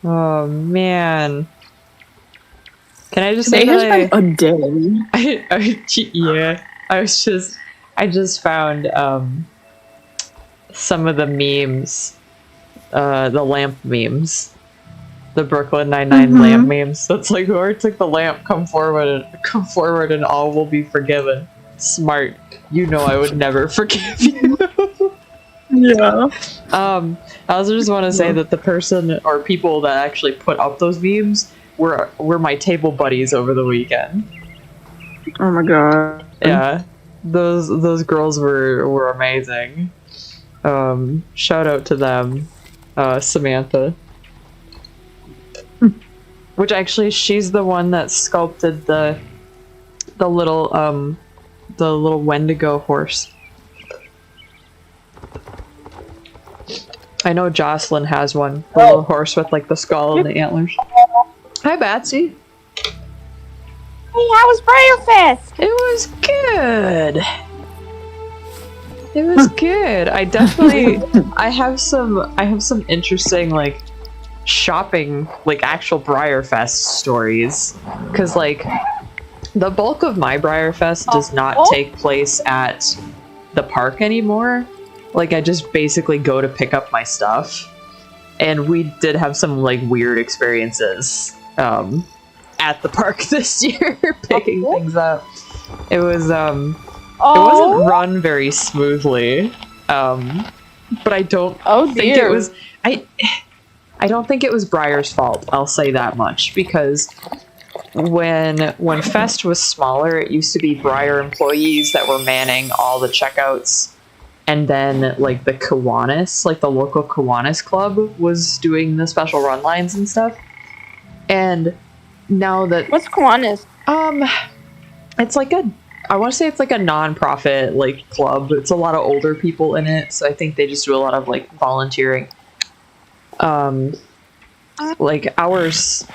Oh man. Can I just Today say has that been a day. yeah, I just found some of the memes, the lamp memes, the Brooklyn Nine-Nine lamp memes. That's like, whoever took the lamp, come forward, and all will be forgiven. Smart. You know I would never forgive you. Yeah. I also just want to say that the person or people that actually put up those memes were my table buddies over the weekend. Oh my god. Yeah, those girls were amazing. Shout out to them, Samantha. Which actually, she's the one that sculpted the little Wendigo horse. I know Jocelyn has one, the little horse with like the skull and the antlers. Hi, Batsy. Hey, how was Briarfest? It was good. It was good. I definitely I have some interesting like shopping, like actual Briarfest stories, because like the bulk of my Briarfest does not take place at the park anymore. Like I just basically go to pick up my stuff, and we did have some like weird experiences at the park this year picking things up. It was it wasn't run very smoothly, but I don't think it was I don't think it was Briar's fault, I'll say that much, because when Fest was smaller, it used to be Briar employees that were manning all the checkouts, and then like the Kiwanis, like the local Kiwanis club, was doing the special run lines and stuff. And now that What's Kiwanis? it's like I want to say it's like a non-profit like club. It's a lot of older people in it, so I think they just do a lot of like volunteering. Like ours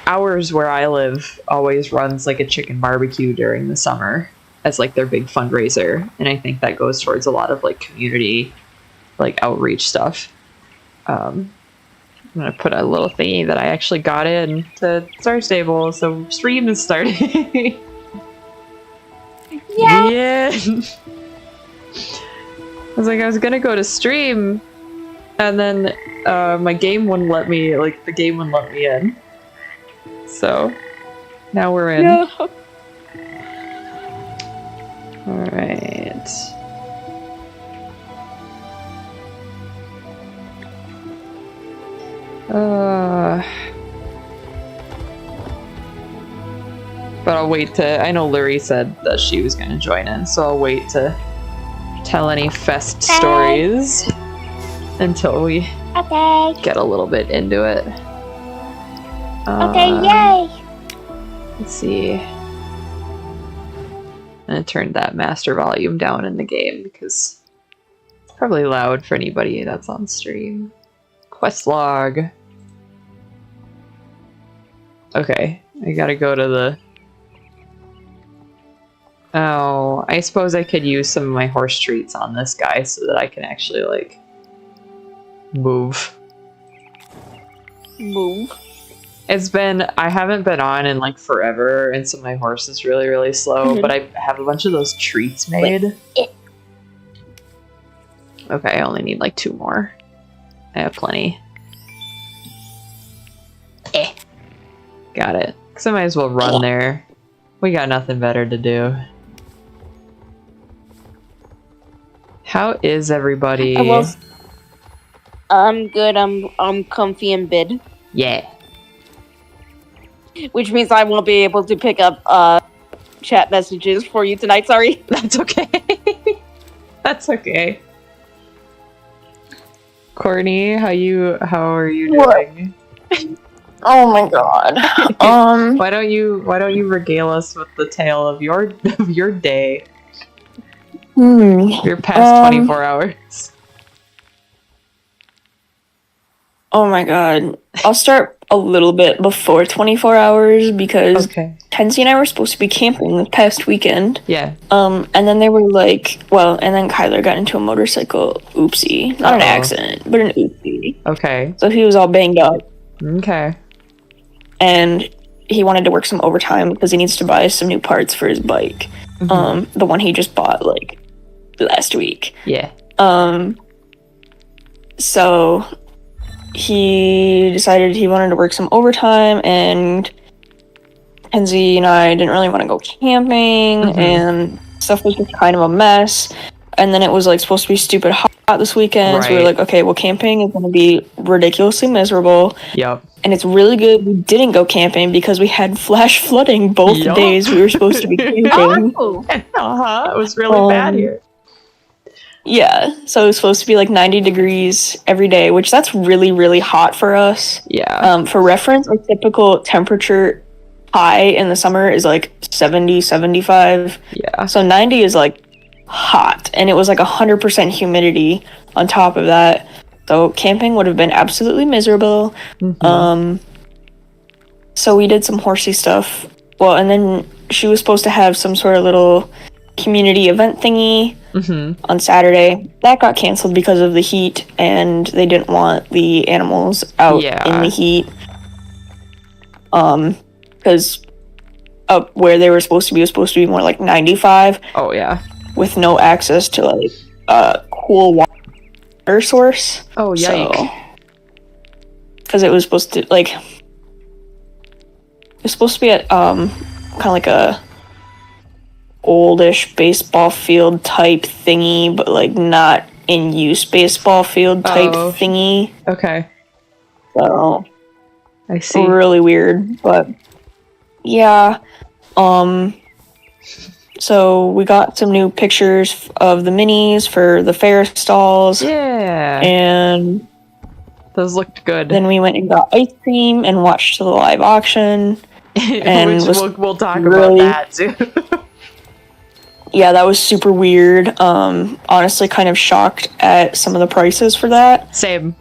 where I live always runs like a chicken barbecue during the summer as like their big fundraiser, and I think that goes towards a lot of like community like outreach stuff. I'm gonna put a little thingy that I actually got in to Star Stable, so stream is starting. Yeah. I was gonna go to stream, and then my game wouldn't let me, like, the game wouldn't let me in. So, now we're in. No. Alright. But I'll wait to, I know Lurie said that she was gonna join in, so I'll wait to tell any fest stories until we get a little bit into it. Okay, yay! Let's see. I'm gonna turn that master volume down in the game because it's probably loud for anybody that's on stream. Quest log. Okay, I gotta go to the... Oh, I suppose I could use some of my horse treats on this guy so that I can actually, like, move. I haven't been on in, like, forever, and so my horse is really, really slow, but I have a bunch of those treats made. Okay, I only need, like, 2 more. I have plenty. Got it. Because I might as well run there. We got nothing better to do. How is everybody? I'm good. I'm comfy in bed. Yeah. Which means I won't be able to pick up chat messages for you tonight. Sorry. That's okay. That's okay. Courtney, how are you doing? Oh my god. Why don't you regale us with the tale of your day? Your past 24 hours. Oh my god. I'll start a little bit before 24 hours because Kenzie and I were supposed to be camping this past weekend. Yeah. And then they were like, and then Kyler got into a motorcycle oopsie. Not an accident, but an oopsie. Okay. So he was all banged up. Okay. and he wanted to work some overtime because he needs to buy some new parts for his bike. The one he just bought like last week. Yeah. So he decided he wanted to work some overtime, and Kenzie and I didn't really want to go camping, and stuff was just kind of a mess. And then it was like supposed to be stupid hot this weekend, so we were like, okay, well, camping is going to be ridiculously miserable. Yep. And it's really good we didn't go camping because we had flash flooding both days we were supposed to be camping. It was really bad here. Yeah, so it was supposed to be like 90 degrees every day, which that's really, really hot for us. Yeah. For reference, our typical temperature high in the summer is like 70, 75. Yeah. So 90 is like hot, and it was like 100% humidity on top of that. So camping would have been absolutely miserable. So we did some horsey stuff. Well, and then she was supposed to have some sort of little community event thingy on Saturday. That got canceled because of the heat, and they didn't want the animals out in the heat. Because up where they were supposed to be was supposed to be more like 95. Oh, yeah. With no access to like a cool water source. Oh, yikes. Because it was supposed to like... It was supposed to be at kind of like a oldish baseball field type thingy, but like not in use baseball field type thingy. Okay. So I see. Really weird, but yeah. So we got some new pictures of the minis for the fair stalls. Yeah. And those looked good. Then we went and got ice cream and watched the live auction. And we'll talk about that too. Yeah, that was super weird. Honestly, kind of shocked at some of the prices for that. Same.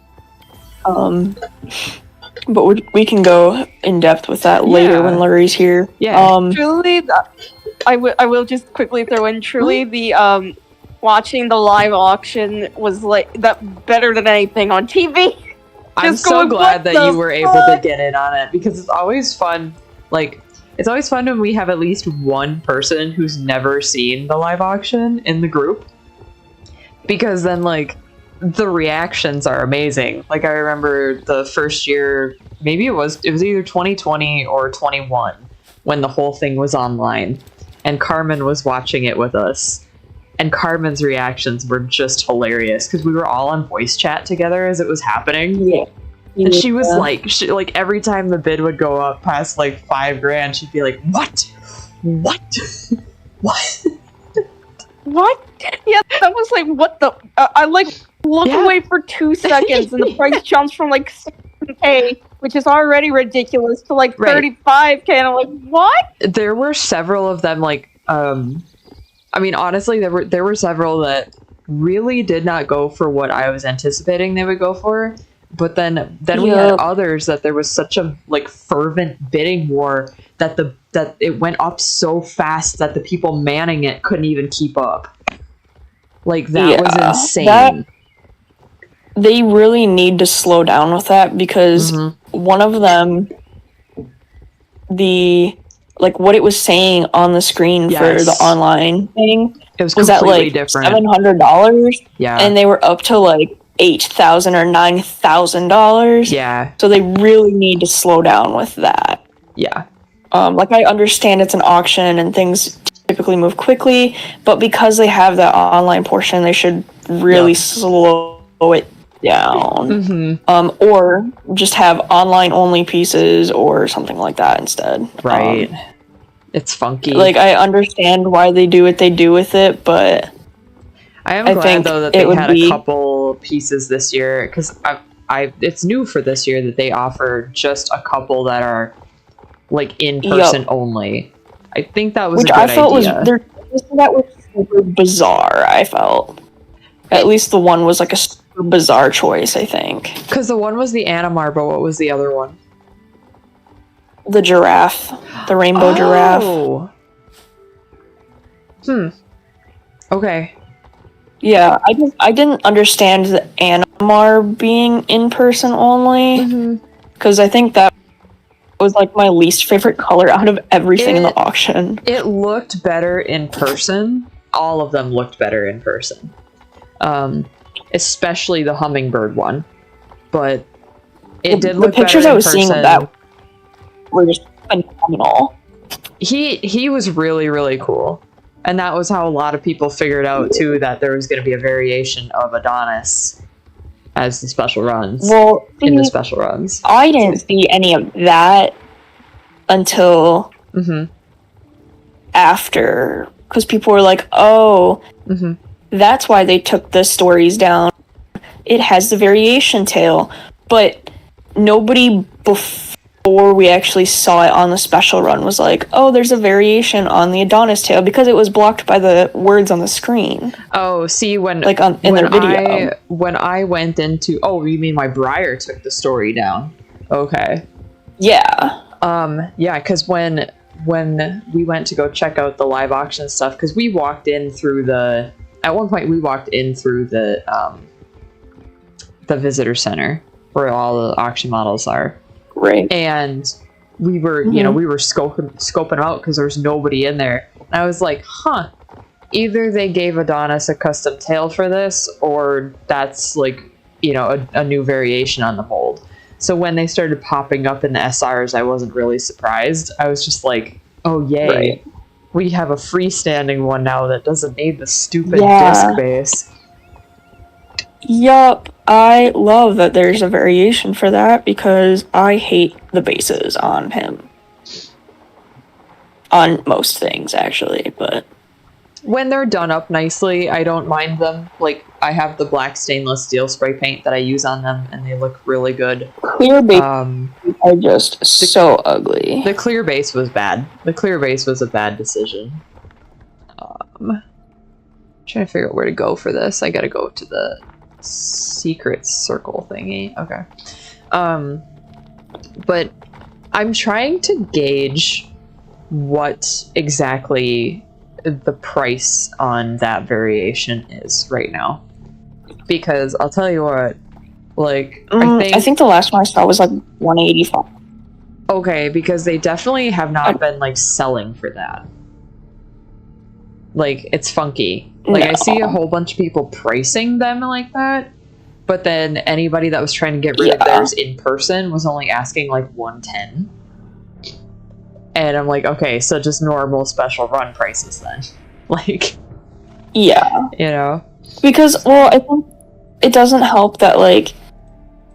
But we can go in depth with that later when Larry's here. Yeah. Truly, I will just quickly throw in. Truly, the watching the live auction was like that better than anything on TV. I'm so glad that you were able to get in on it, because it's always fun. Like, it's always fun when we have at least one person who's never seen the live auction in the group, because then like the reactions are amazing. Like, I remember the first year, maybe it was either 2020 or 21 when the whole thing was online, and Carmen was watching it with us, and Carmen's reactions were just hilarious because we were all on voice chat together as it was happening. Yeah. And she was like, every time the bid would go up past like $5,000, she'd be like, what? What? Yeah, that was like, what the? I like look away for 2 seconds, and the price jumps from like $6,000, which is already ridiculous, to like $35,000. And I'm like, what? There were several of them. Like, I mean, honestly, there were several that really did not go for what I was anticipating they would go for. But then we had others that there was such a like fervent bidding war that it went up so fast that the people manning it couldn't even keep up. Like, that was insane. They really need to slow down with that, because one of them, what it was saying on the screen for the online thing, it was at like different. $700. Yeah. And they were up to like $8,000 or $9,000. Yeah. So they really need to slow down with that. Yeah. Like, I understand it's an auction and things typically move quickly, but because they have that online portion, they should really slow it down. Or just have online only pieces or something like that instead. Right. It's funky. Like, I understand why they do what they do with it, but I am glad though that they had a couple pieces this year, because it's new for this year that they offer just a couple that are like in person only. I think that was a good idea. That was super bizarre. I felt at least the one was like a super bizarre choice. I think because the one was the Animar, but what was the other one? The giraffe, the rainbow giraffe. Okay. Yeah, I didn't understand the Animar being in person only, because I think that was like my least favorite color out of everything in the auction. It looked better in person. All of them looked better in person. Especially the hummingbird one. But it did look better in person. The pictures I was seeing of that were just phenomenal. He was really, really cool. And that was how a lot of people figured out, too, that there was going to be a variation of Adonis as the special runs. Well, in the special runs. I didn't see any of that until after. Because people were like, oh, that's why they took the stories down. It has the variation tail. But nobody before we actually saw it on the special run was like, oh, there's a variation on the Adonis tail, because it was blocked by the words on the screen. Oh, see, in their video. When I went into... Oh, you mean my Briar took the story down? Okay. Yeah. Yeah, because when we went to go check out the live auction stuff, because we walked in through the... At one point, we walked in through the visitor center, where all the auction models are. Right. And we were, we were scoping them out because there was nobody in there. And I was like, huh, either they gave Adonis a custom tail for this, or that's like, a new variation on the mold. So when they started popping up in the SRs, I wasn't really surprised. I was just like, oh, yay. Right. We have a freestanding one now that doesn't need the stupid disc base. Yup, I love that there's a variation for that, because I hate the bases on him. On most things, actually, but... When they're done up nicely, I don't mind them. Like, I have the black stainless steel spray paint that I use on them, and they look really good. Clear base are just so ugly. The clear base was bad. The clear base was a bad decision. Trying to figure out where to go for this. I gotta go to the secret circle thingy. Okay. But I'm trying to gauge what exactly the price on that variation is right now. Because I'll tell you what, like, I think the last one I saw was like 185. Okay, because they definitely have not been like selling for that. Like, it's funky. Like, I see a whole bunch of people pricing them like that, but then anybody that was trying to get rid of theirs in person was only asking like 110. And I'm like, okay, so just normal special run prices then. Like, yeah. Because, well, I think it doesn't help that, like,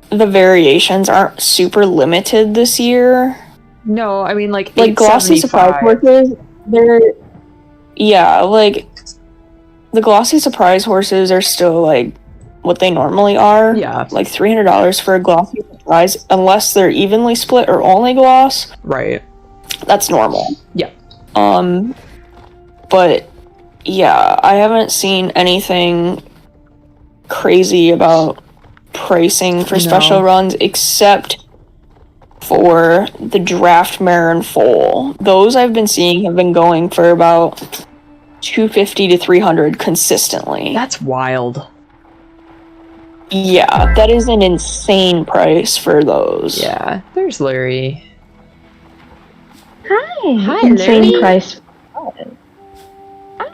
the variations aren't super limited this year. No, I mean, like glossy surprise horses, they're... Yeah, like, the glossy surprise horses are still, like, what they normally are. Yeah. Like, $300 for a glossy surprise, unless they're evenly split or only gloss. Right. That's normal. Yeah. But, yeah, I haven't seen anything crazy about pricing for special runs, except for the draft mare and foal. Those I've been seeing have been going for about $250 to $300 consistently. That's wild. Yeah, that is an insane price for those. Yeah, there's Larry. Hi, insane Larry. price. Hi.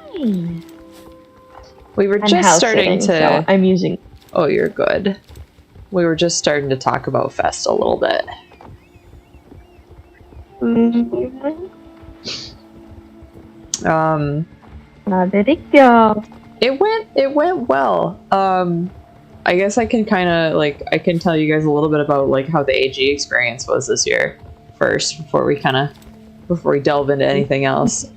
We were just starting to... So I'm using... Oh, you're good. We were just starting to talk about Fest a little bit. How did it go? It went well. I guess I can kind of, like, I can tell you guys a little bit about, like, how the AG experience was this year first, before we delve into anything else.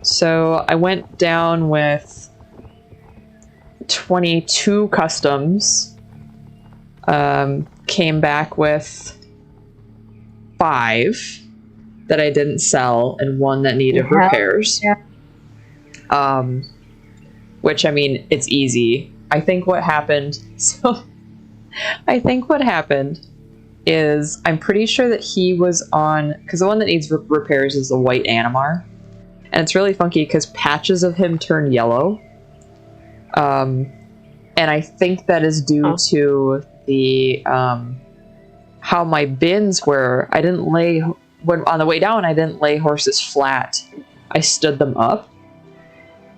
So I went down with 22 customs, came back with 5 that I didn't sell and 1 that needed repairs. Yeah. Which, I mean, it's easy. I think what happened is, I'm pretty sure that he was on, because the one that needs repairs is the white Animar, and it's really funky because patches of him turn yellow, and I think that is due to the how my bins were. I didn't lay when on the way down. I didn't lay horses flat. I stood them up,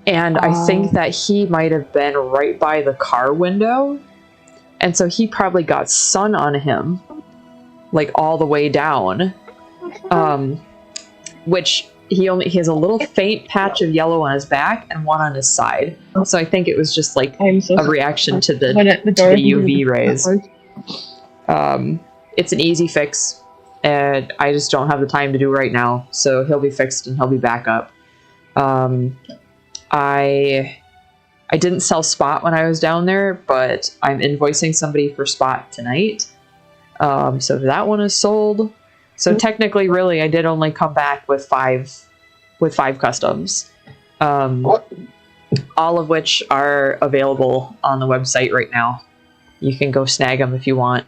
and I think that he might have been right by the car window, and so he probably got sun on him, like all the way down. Which he has a little faint patch of yellow on his back and one on his side. So I think it was just like a reaction to the UV rays. It's an easy fix, and I just don't have the time to do right now. So he'll be fixed and he'll be back up. I didn't sell Spot when I was down there, but I'm invoicing somebody for Spot tonight. So that one is sold. So technically, really, I did only come back with five customs, all of which are available on the website right now. You can go snag them if you want.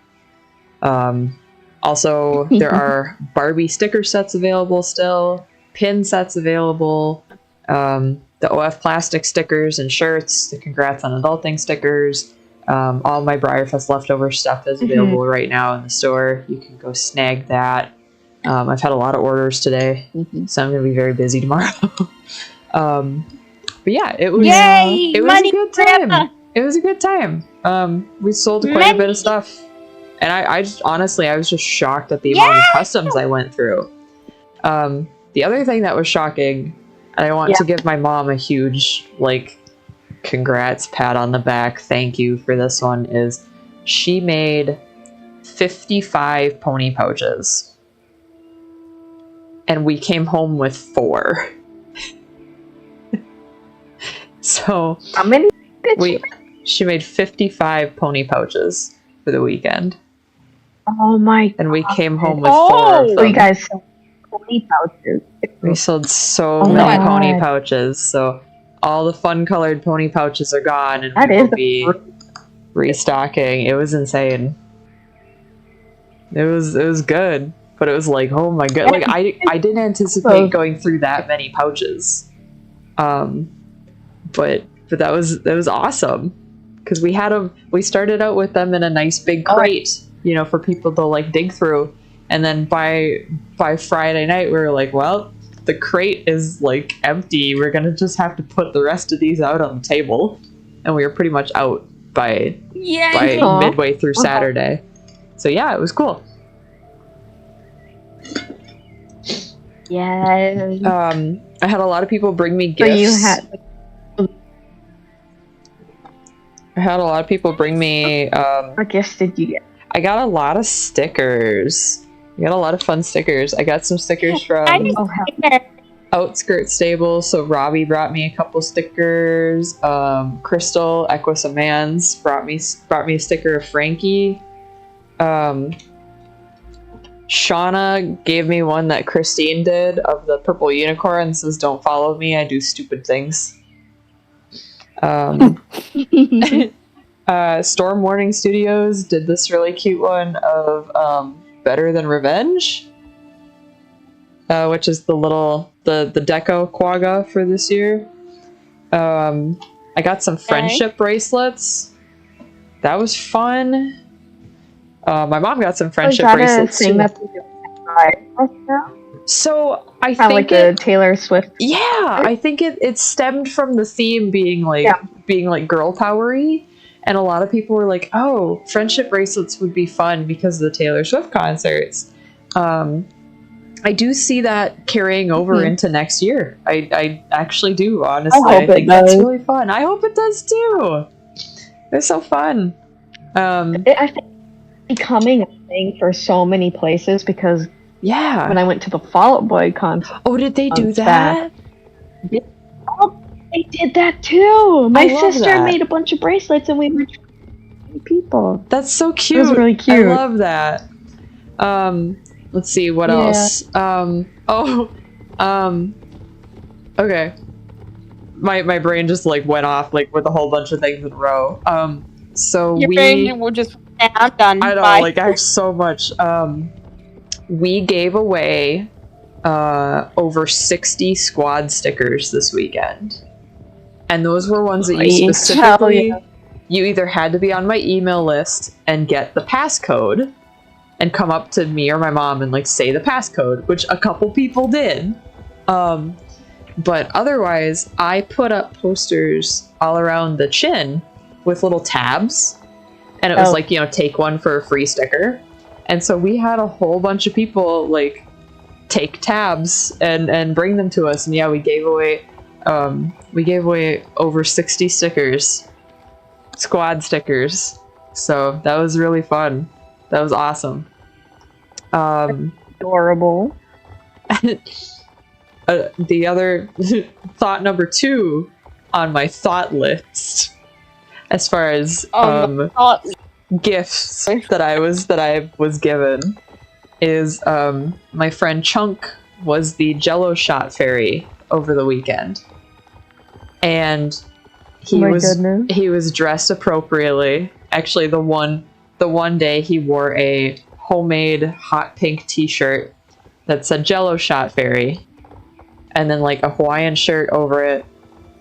Also, there are Barbie sticker sets available still, pin sets available, the OF plastic stickers and shirts, the Congrats on Adulting stickers. All my Briarfest leftover stuff is available right now in the store. You can go snag that. I've had a lot of orders today, so I'm going to be very busy tomorrow. But yeah, it was a good time. It was a good time. We sold quite a bit of stuff. And I just, honestly, I was just shocked at the amount of customs I went through. The other thing that was shocking, and I want to give my mom a huge, like, congrats, pat on the back, thank you for this one, is she made 55 pony pouches. And we came home with 4. So How many did she made 55 pony pouches for the weekend. Oh my god. And we came home with 4 of them. So you guys sold pony pouches. We sold so many pony pouches, so all the fun colored pony pouches are gone, and we will be restocking. It was insane. It was good. But it was like, oh my god, like I didn't anticipate going through that many pouches. But that was awesome. Because we started out with them in a nice big crate, for people to like dig through. And then by Friday night we were like, well, the crate is like empty. We're gonna just have to put the rest of these out on the table. And we were pretty much out by midway through Saturday. So yeah, it was cool. Yes. I had a lot of people bring me gifts. I had a lot of people bring me. What gifts did you get? I got a lot of stickers. I got a lot of fun stickers. I got some stickers from Outskirt Stable. So Robbie brought me a couple stickers. Crystal Equisamans brought me a sticker of Frankie. Shauna gave me one that Christine did of the purple unicorn. Says, "Don't follow me. I do stupid things." Storm Warning Studios did this really cute one of Better Than Revenge, which is the deco quagga for this year. I got some friendship bracelets. That was fun. My mom got some friendship bracelets too. So I think like the Taylor Swift. Yeah, I think it stemmed from the theme being like girl powery, and a lot of people were like, "Oh, friendship bracelets would be fun because of the Taylor Swift concerts." I do see that carrying over into next year. I actually do, honestly. I think that's really fun. I hope it does too. It's so fun. I think it's becoming a thing for so many places because when I went to the Fall Out Boy concert. Oh, did they do that? They did that too. My sister made a bunch of bracelets and we were people. That's so cute. It was really cute. I love that. Let's see what else. Okay. My brain just like went off like with a whole bunch of things in a row. So your brain will just I'm done. I know, Bye. like I have so much. We gave away over 60 squad stickers this weekend. And those were ones that you specifically, you either had to be on my email list and get the passcode, and come up to me or my mom and like say the passcode, which a couple people did. But otherwise, I put up posters all around the chin with little tabs, and it was like, you know, take one for a free sticker. And so we had a whole bunch of people like take tabs and bring them to us, and yeah, we gave away over 60 stickers, squad stickers. So that was really fun. That was awesome. Adorable. The other thought number 2 on my thought list, as far as gifts that I was given, is my friend Chunk was the Jello shot fairy over the weekend, and he was dressed appropriately. Actually, the one day he wore a homemade hot pink t-shirt that said Jello shot fairy, and then like a Hawaiian shirt over it,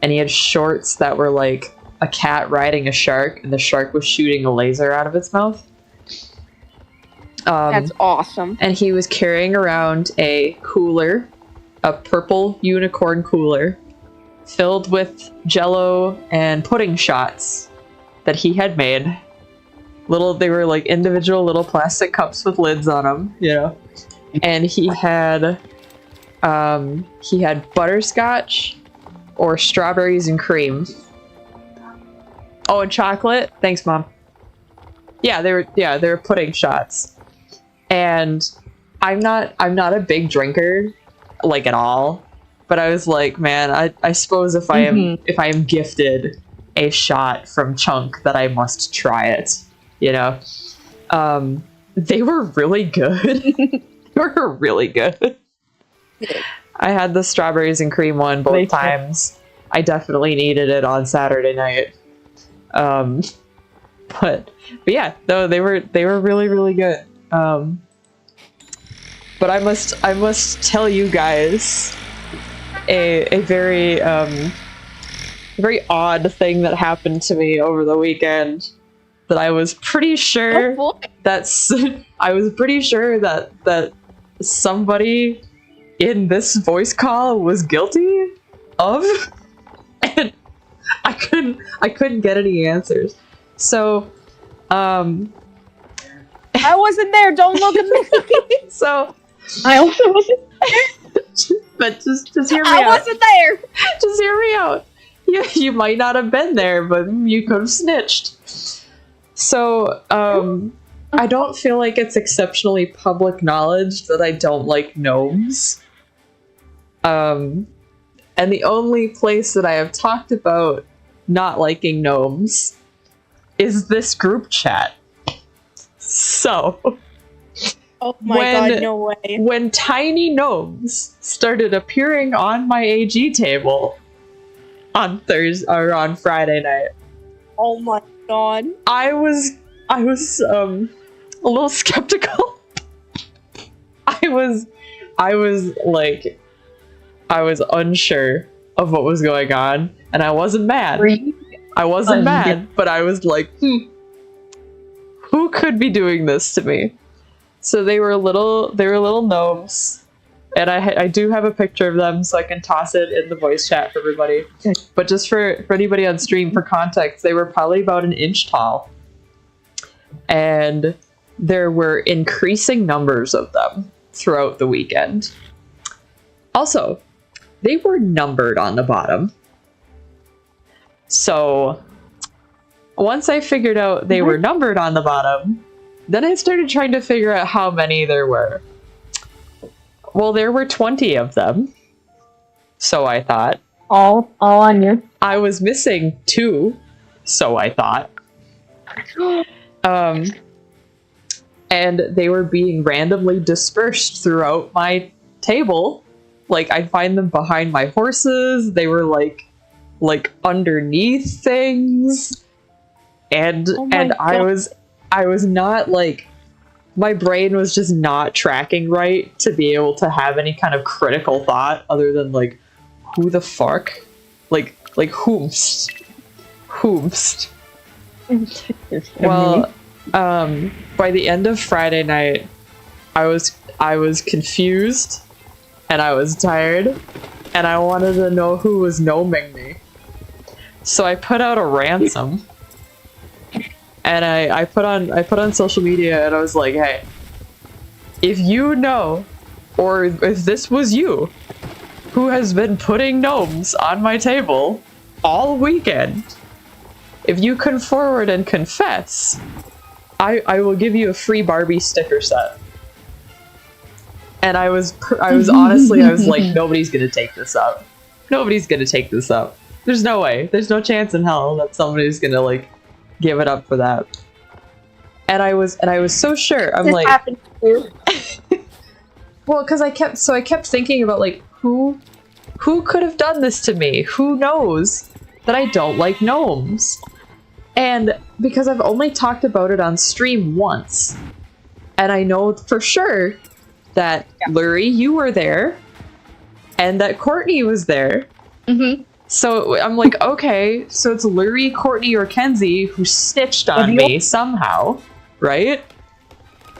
and he had shorts that were like a cat riding a shark, and the shark was shooting a laser out of its mouth. That's awesome. And he was carrying around a cooler, a purple unicorn cooler, filled with Jello and pudding shots that he had made. They were like individual little plastic cups with lids on them, you know. And he had butterscotch or strawberries and cream. Oh, and chocolate. Thanks, Mom. Yeah, they were pudding shots. And I'm not a big drinker, like, at all. But I was like, man, I suppose if I am gifted a shot from Chunk, that I must try it. You know? They were really good. They were really good. I had the strawberries and cream one both times. I definitely needed it on Saturday night. But yeah, no, they were really, really good. But I must tell you guys a very very odd thing that happened to me over the weekend, that I was pretty sure that somebody in this voice call was guilty of, and I couldn't get any answers. So I wasn't there, don't look at me. So I also wasn't there. But just hear me out. I wasn't there. Just hear me out. You might not have been there, but you could have snitched. So, I don't feel like it's exceptionally public knowledge that I don't like gnomes. And the only place that I have talked about not liking gnomes is this group chat. So, oh my god, no way. When tiny gnomes started appearing on my AG table on Friday night, oh my god, I was a little skeptical. I was unsure of what was going on, and I wasn't mad. I wasn't mad, but I was like, who could be doing this to me? So they were little gnomes, and I do have a picture of them, so I can toss it in the voice chat for everybody. But just for anybody on stream, for context, they were probably about an inch tall, and there were increasing numbers of them throughout the weekend. Also, they were numbered on the bottom. So once I figured out they were numbered on the bottom, then I started trying to figure out how many there were. Well, there were 20 of them. So I thought. All on you. I was missing 2, so I thought. And they were being randomly dispersed throughout my table. Like, I'd find them behind my horses. They were like underneath things. And I was not like, my brain was just not tracking right to be able to have any kind of critical thought other than like, who the fuck? Like whomst. Well, By the end of Friday night, I was confused, and I was tired, and I wanted to know who was gnoming me. So I put out a ransom, and I put on social media, and I was like, hey, if you know, or if this was you, who has been putting gnomes on my table all weekend, if you come forward and confess, I will give you a free Barbie sticker set. And I was honestly, I was like, nobody's gonna take this up. Nobody's gonna take this up. There's no way. There's no chance in hell that somebody's gonna like give it up for that. And I was so sure. I'm like, happened to you. Well, because I kept thinking about like who could have done this to me? Who knows that I don't like gnomes? And because I've only talked about it on stream once, and I know for sure that Lurie, you were there, and that Courtney was there. Mm-hmm. So I'm like, okay, so it's Lurie, Courtney, or Kenzie who snitched on me somehow, right?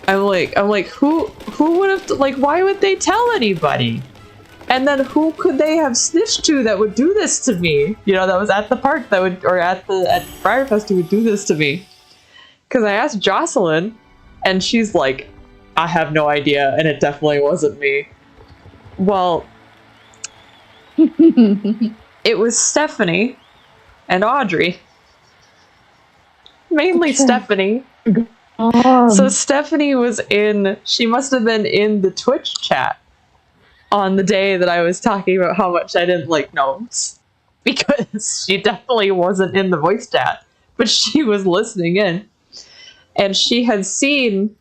I'm like, who would have, like, why would they tell anybody? And then who could they have snitched to that would do this to me? You know, that was at the park that would, or at Briarfest who would do this to me. Because I asked Jocelyn, and she's like, I have no idea, and it definitely wasn't me. Well, it was Stephanie and Audrey. Mainly Stephanie. So Stephanie she must have been in the Twitch chat on the day that I was talking about how much I didn't like gnomes. Because she definitely wasn't in the voice chat, but she was listening in. And she had seen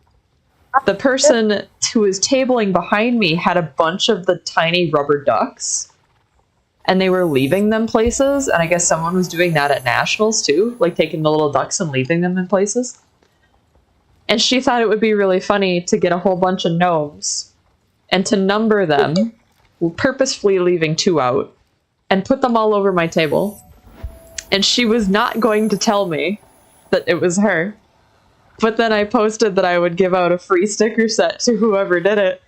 the person who was tabling behind me had a bunch of the tiny rubber ducks. And they were leaving them places, and I guess someone was doing that at Nationals too, like taking the little ducks and leaving them in places. And she thought it would be really funny to get a whole bunch of gnomes and to number them, purposefully leaving 2 out, and put them all over my table. And she was not going to tell me that it was her. But then I posted that I would give out a free sticker set to whoever did it.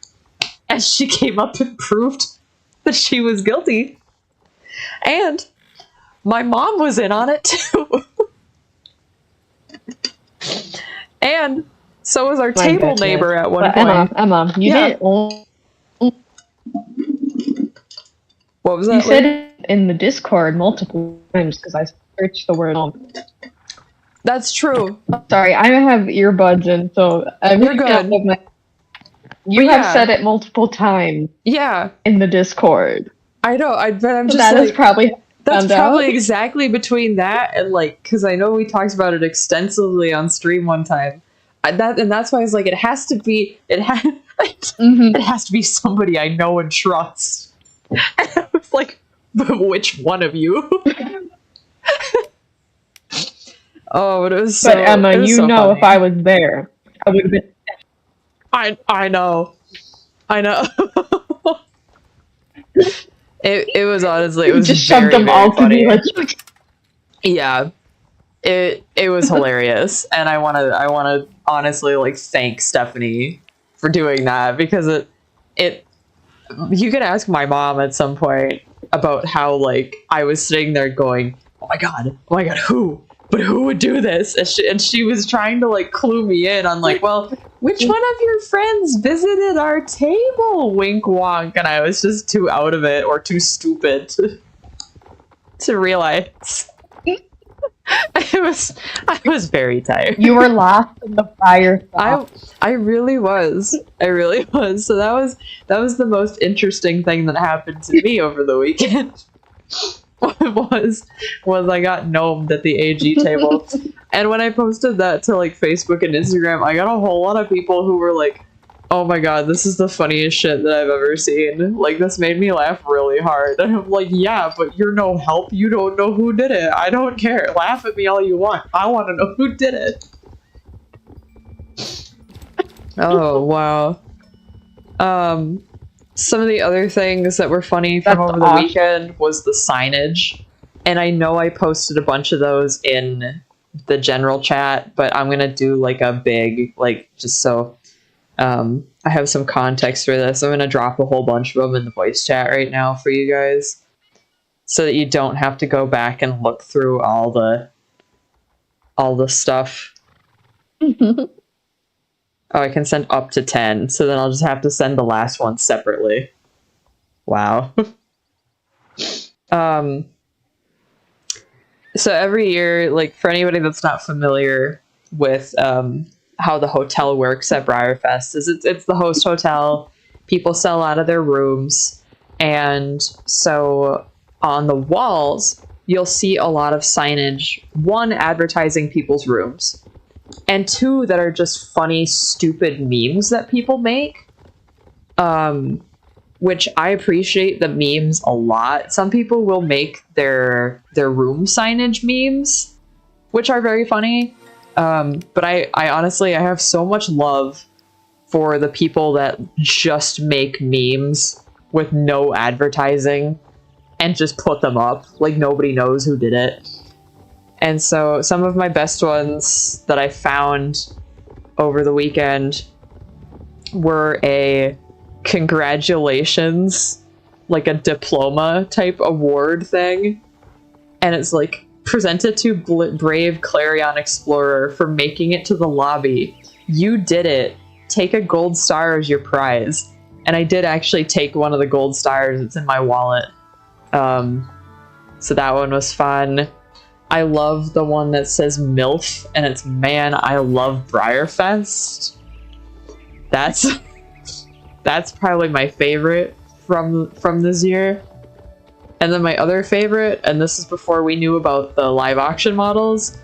And she came up and proved that she was guilty. And my mom was in on it too. And so was our table neighbor at one point. Emma, you didn't. What was that? You said it in the Discord multiple times because I searched the word gnome. That's true. Sorry, I have earbuds in, so you're good. You have said it multiple times. Yeah. In the Discord. I know. But I'm just that like, is probably. That's probably exactly between that and like, because I know we talked about it extensively on stream one time. And that's why I was like, it has to be somebody I know and trust. And I was like, but which one of you? Oh, but it was so. But Emma, you so know, funny. if I was there, I would have been. I know. It was honestly, it was just very, shoved them very all funny. to me like. Yeah, it was hilarious, and I want to honestly like thank Stephanie for doing that, because it you could ask my mom at some point about how like I was sitting there going, oh my god, who would do this? And she was trying to like clue me in on like, well, which one of your friends visited our table? Wink wonk. And I was just too out of it, or too stupid to realize. I was very tired. You were lost in the fire. I really was. So that was the most interesting thing that happened to me over the weekend. was I got gnomed at the AG table. And when I posted that to like Facebook and Instagram, I got a whole lot of people who were like, oh my god, this is the funniest shit that I've ever seen. Like, this made me laugh really hard. And I'm like, yeah, but you're no help. You don't know who did it. I don't care. Laugh at me all you want. I want to know who did it. Oh, wow. Some of the other things that were funny from over the weekend was the signage. And I know I posted a bunch of those in the general chat, but I'm gonna do like a big, like, just so I have some context for this. I'm gonna drop a whole bunch of them in the voice chat right now for you guys, so that you don't have to go back and look through all the stuff. Oh, I can send up to 10, so then I'll just have to send the last one separately. Wow. So every year, like, for anybody that's not familiar with how the hotel works at Briarfest, is it's the host hotel. People sell out of their rooms, and so on the walls, you'll see a lot of signage. One, advertising people's rooms, and two, that are just funny, stupid memes that people make. Which I appreciate the memes a lot. Some people will make their room signage memes, which are very funny. But I honestly, I have so much love for the people that just make memes with no advertising and just put them up like nobody knows who did it. And so some of my best ones that I found over the weekend were a congratulations, like a diploma type award thing, and it's like, presented to brave Clarion Explorer for making it to the lobby. You did it. Take a gold star as your prize. And I did actually take one of the gold stars. It's in my wallet. So that one was fun. I love the one that says MILF, and it's man, I love Briarfest. That's probably my favorite from this year. And then my other favorite, and this is before we knew about the live auction models,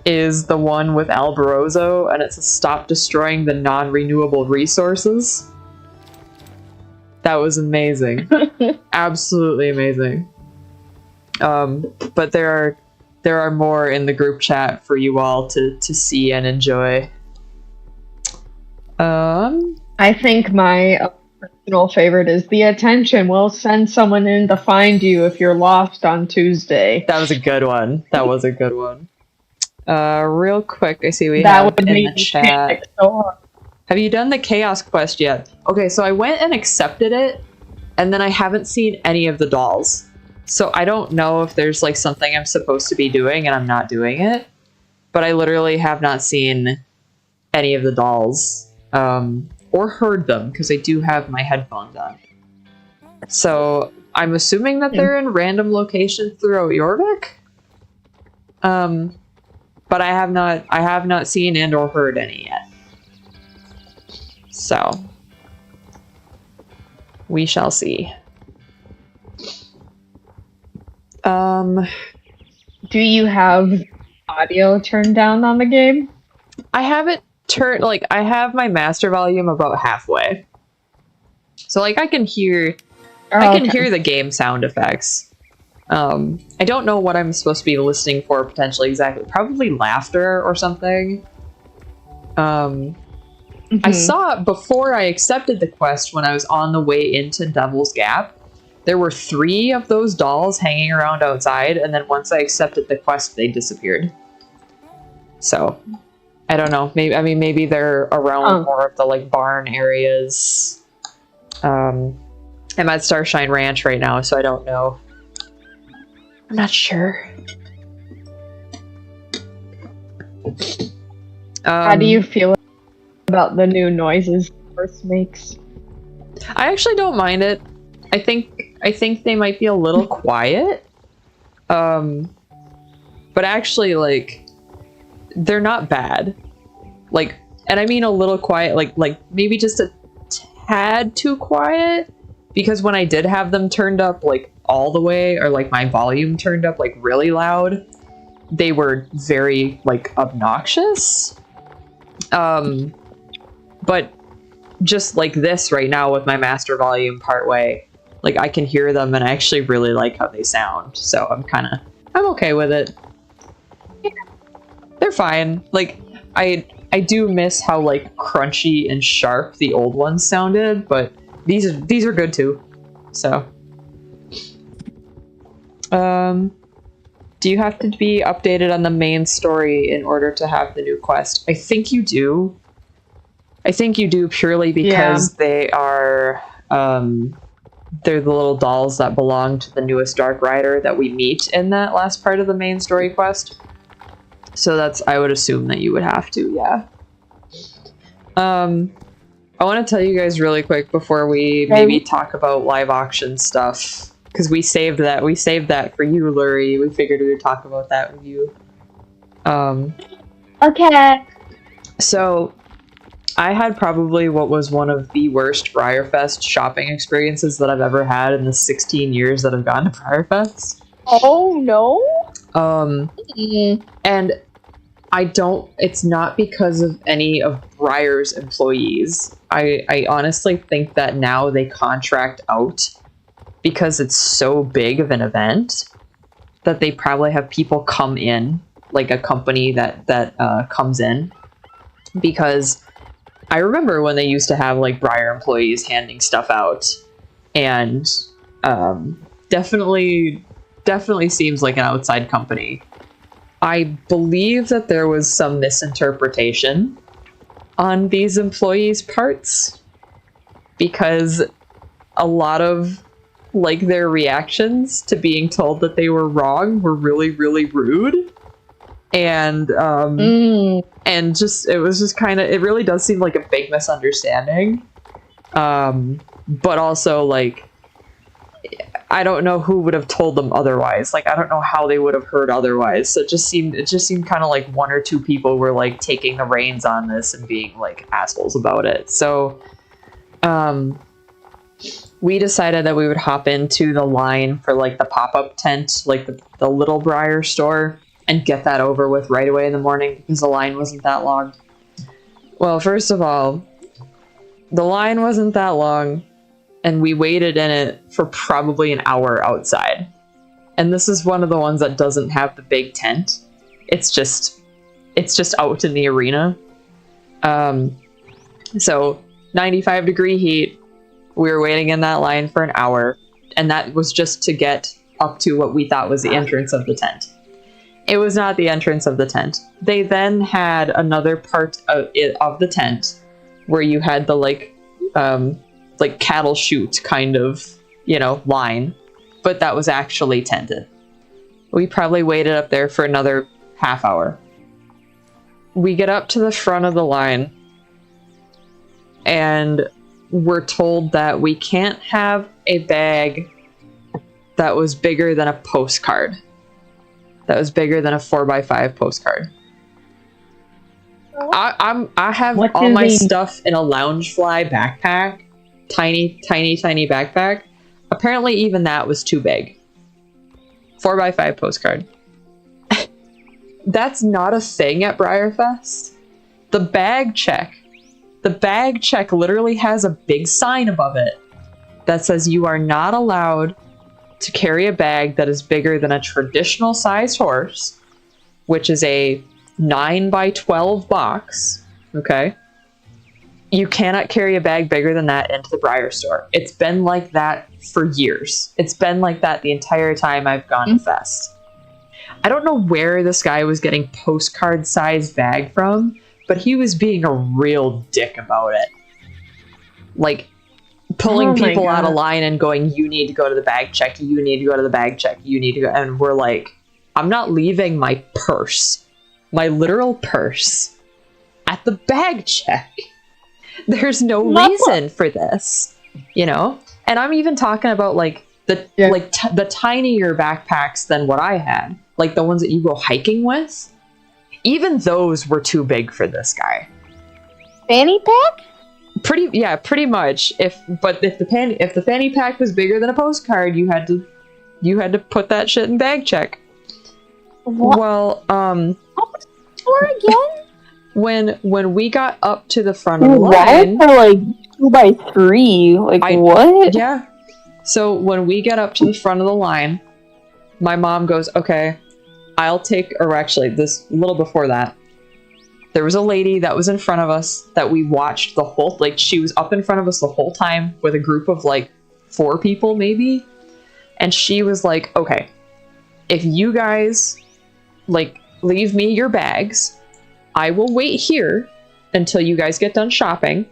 is the one with Albarozo, and it's a stop destroying the non-renewable resources. That was amazing. Absolutely amazing. But there are more in the group chat for you all to see and enjoy. I think my personal favorite is the attention. We'll send someone in to find you if you're lost on Tuesday. That was a good one. That was a good one. Real quick, I see we have in the chat. Have you done the Chaos quest yet? Okay, so I went and accepted it, and then I haven't seen any of the dolls. So I don't know if there's like something I'm supposed to be doing and I'm not doing it. But I literally have not seen any of the dolls. Or heard them, because I do have my headphones on. So I'm assuming that they're in random locations throughout Jorvik. But I have not seen and or heard any yet. So we shall see. Do you have audio turned down on the game? I have it turned, like, I have my master volume about halfway. So like I can hear hear the game sound effects. I don't know what I'm supposed to be listening for potentially exactly. Probably laughter or something. I saw it before I accepted the quest when I was on the way into Devil's Gap. There were 3 of those dolls hanging around outside, and then once I accepted the quest, they disappeared. So, I don't know. Maybe they're around more of the like barn areas. I'm at Starshine Ranch right now, so I don't know. I'm not sure. How do you feel about the new noises Force makes? I actually don't mind it. I think they might be a little quiet. But actually, like, they're not bad. Like, and I mean a little quiet, like maybe just a tad too quiet. Because when I did have them turned up, like, all the way, or like my volume turned up, like, really loud, they were very, like, obnoxious. But just like this right now with my master volume partway, like, I can hear them and I actually really like how they sound. So I'm okay with it. Yeah. They're fine. Like, I do miss how, like, crunchy and sharp the old ones sounded, but these are good too. So, do you have to be updated on the main story in order to have the new quest? I think you do. I think you do purely because they are, they're the little dolls that belong to the newest Dark Rider that we meet in that last part of the main story quest. So that's, I would assume that you would have to, yeah. I want to tell you guys really quick before we maybe talk about live auction stuff, because we saved that for you, Lurie. We figured we would talk about that with you. Okay. So I had probably what was one of the worst Briarfest shopping experiences that I've ever had in the 16 years that I've gone to Briarfest. Oh no. And it's not because of any of Briar's employees. I honestly think that now they contract out because it's so big of an event that they probably have people come in, like a company that comes in. Because I remember when they used to have like Briar employees handing stuff out, and definitely seems like an outside company. I believe that there was some misinterpretation on these employees' parts, because a lot of like their reactions to being told that they were wrong were really, really rude. And and just it was just kind of, it really does seem like a big misunderstanding. But also, like, I don't know who would have told them otherwise. Like, I don't know how they would have heard otherwise. So it just seemed kind of like one or two people were like taking the reins on this and being like assholes about it. So we decided that we would hop into the line for like the pop-up tent, like the little Briar store, and get that over with right away in the morning because the line wasn't that long. Well, first of all, the line wasn't that long, and we waited in it for probably an hour outside. And this is one of the ones that doesn't have the big tent. It's just out in the arena. So 95-degree heat. We were waiting in that line for an hour, and that was just to get up to what we thought was the entrance of the tent. It was not the entrance of the tent. They then had another part of the tent where you had the like cattle chute kind of, line, but that was actually tented. We probably waited up there for another half hour. We get up to the front of the line, and we're told that we can't have a bag that was bigger than a postcard. That was bigger than a 4x5 postcard. I have all my stuff in a Loungefly backpack. Tiny backpack. Apparently even that was too big. 4x5 postcard. That's not a thing at Briarfest. The bag check literally has a big sign above it that says you are not allowed to carry a bag that is bigger than a traditional sized horse, which is a 9x12 box. Okay. You cannot carry a bag bigger than that into the Briar store. It's been like that for years. It's been like that the entire time I've gone to Fest. I don't know where this guy was getting postcard sized bag from, but he was being a real dick about it. Like, pulling people out of line and going, you need to go to the bag check, you need to go to the bag check, you need to go. And we're like, I'm not leaving my purse, my literal purse, at the bag check. There's no reason for this, And I'm even talking about like the tinier backpacks than what I had, like the ones that you go hiking with. Even those were too big for this guy. Fanny pack? Pretty much. If the fanny pack was bigger than a postcard, you had to put that shit in bag check. What? Well, Or again? when we got up to the front of the line, for like 2x3. Like what? Yeah. So when we get up to the front of the line, my mom goes, "Okay, I'll take." Or actually, this a little before that. There was a lady that was in front of us that we watched the whole, like, she was up in front of us the whole time with a group of, like, 4 people, maybe. And she was like, okay, if you guys like leave me your bags, I will wait here until you guys get done shopping.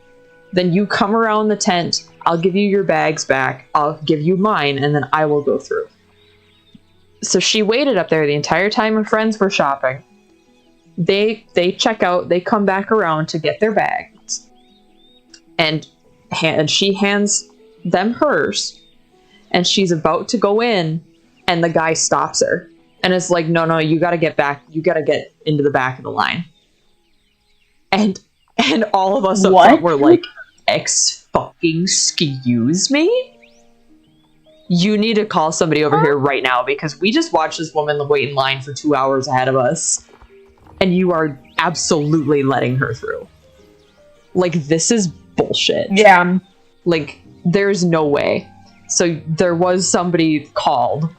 Then you come around the tent, I'll give you your bags back, I'll give you mine, and then I will go through. So she waited up there the entire time her friends were shopping. They check out, they come back around to get their bags. And she hands them hers, and she's about to go in, and the guy stops her. And it's like, no, you gotta get back, you gotta get into the back of the line. And all of us up front were like, excuse me? You need to call somebody over here right now, because we just watched this woman wait in line for 2 hours ahead of us, and you are absolutely letting her through. Like, this is bullshit. Yeah. Like, there's no way. So there was somebody called,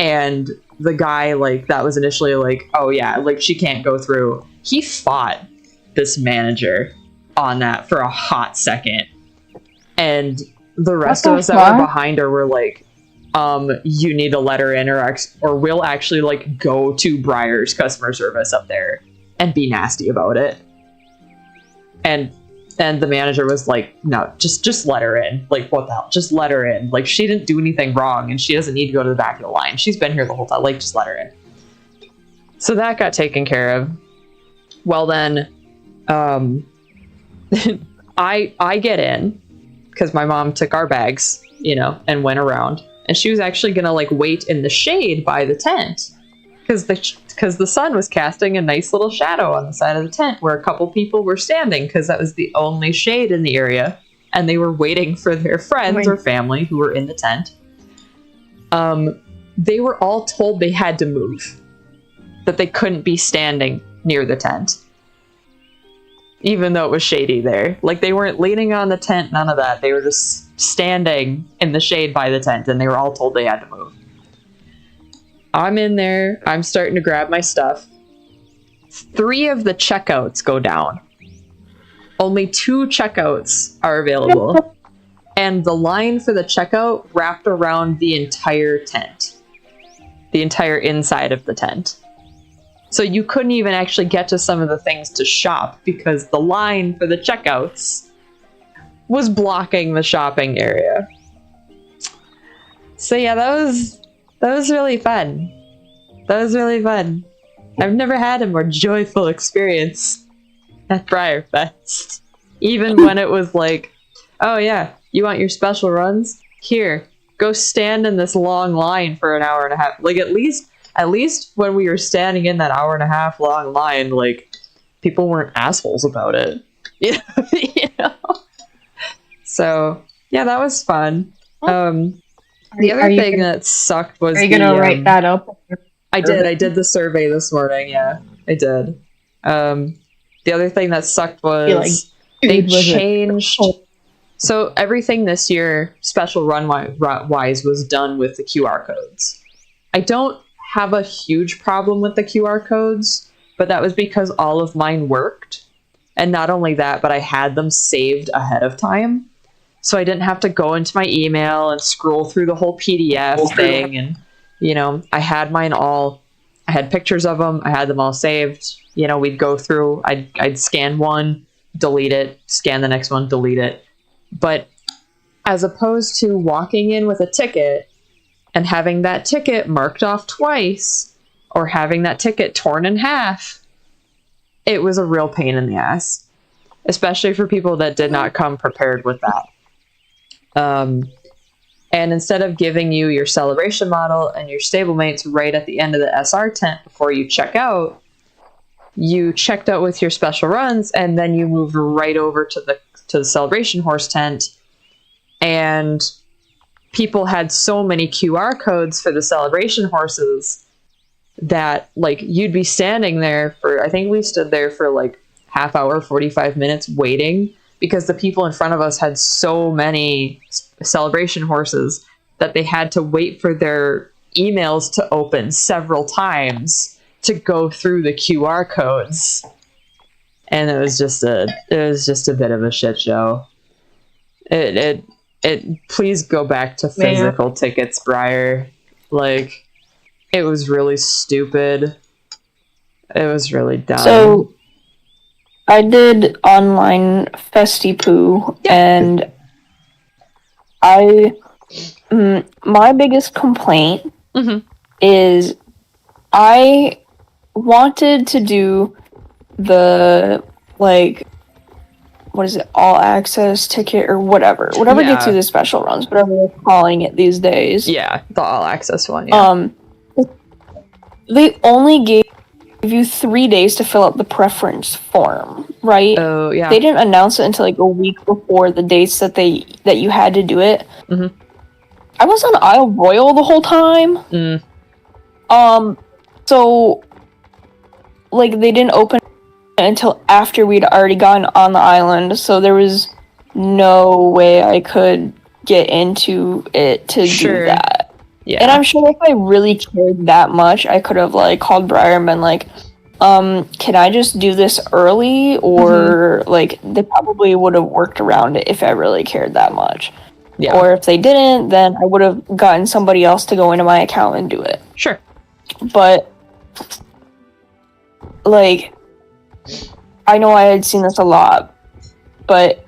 and the guy, like, that was initially like, oh yeah, like, she can't go through. He fought this manager on that for a hot second. And the rest of us that were behind her were like, you need to let her in, or we'll actually like go to Briar's customer service up there and be nasty about it. And the manager was like, no, just let her in. Like, what the hell? Just let her in. Like, she didn't do anything wrong, and she doesn't need to go to the back of the line. She's been here the whole time. Like, just let her in. So that got taken care of. Well then, I get in, because my mom took our bags, and went around. And she was actually going to, like, wait in the shade by the tent. Because the sun was casting a nice little shadow on the side of the tent where a couple people were standing, because that was the only shade in the area. And they were waiting for their friends or family who were in the tent. They were all told they had to move. That they couldn't be standing near the tent. Even though it was shady there. Like, they weren't leaning on the tent, none of that. They were just standing in the shade by the tent, and they were all told they had to move. I'm in there. I'm starting to grab my stuff. 3 of the checkouts go down. Only 2 checkouts are available. And the line for the checkout wrapped around the entire tent. The entire inside of the tent. So you couldn't even actually get to some of the things to shop, because the line for the checkouts was blocking the shopping area. So yeah, that was really fun. That was really fun. I've never had a more joyful experience at Briarfest. Even when it was like, oh yeah, you want your special runs? Here, go stand in this long line for an hour and a half. Like, at least when we were standing in that hour and a half long line, like, people weren't assholes about it. You know? So, yeah, that was fun. The other thing that sucked was, are you gonna write that up? I did the survey this morning, yeah. I did. The other thing that sucked was they changed... So everything this year, special run-wise, was done with the QR codes. I don't have a huge problem with the QR codes, but that was because all of mine worked. And not only that, but I had them saved ahead of time. So I didn't have to go into my email and scroll through the whole PDF thing. And, I had mine all, I had pictures of them. I had them all saved. We'd go through, I'd scan one, delete it, scan the next one, delete it. But as opposed to walking in with a ticket and having that ticket marked off twice, or having that ticket torn in half, it was a real pain in the ass, especially for people that did not come prepared with that. And instead of giving you your celebration model and your stablemates right at the end of the SR tent before you check out, you checked out with your special runs, and then you moved right over to the celebration horse tent, and people had so many QR codes for the celebration horses that, like, you'd be standing there for, I think we stood there for like half hour, 45 minutes waiting, because the people in front of us had so many celebration horses that they had to wait for their emails to open several times to go through the QR codes. And it was just a bit of a shit show. Please go back to physical tickets, Briar. Like, It was really stupid. It was really dumb. So, I did online Festipoo, and my biggest complaint is I wanted to do the, like, what is it, all access ticket or whatever gets you the special runs, whatever they're calling it these days. Yeah, the all access one. Yeah. They only gave you 3 days to fill out the preference form, right? Oh yeah. They didn't announce it until like a week before the dates that you had to do it. I was on Isle Royal the whole time. So like they didn't open until after we'd already gotten on the island, so there was no way I could get into it to do that. Yeah. And I'm sure if I really cared that much, I could have like called Briar and been like, can I just do this early? Or like they probably would have worked around it if I really cared that much. Yeah. Or if they didn't, then I would have gotten somebody else to go into my account and do it. Sure. But like, I know I had seen this a lot, but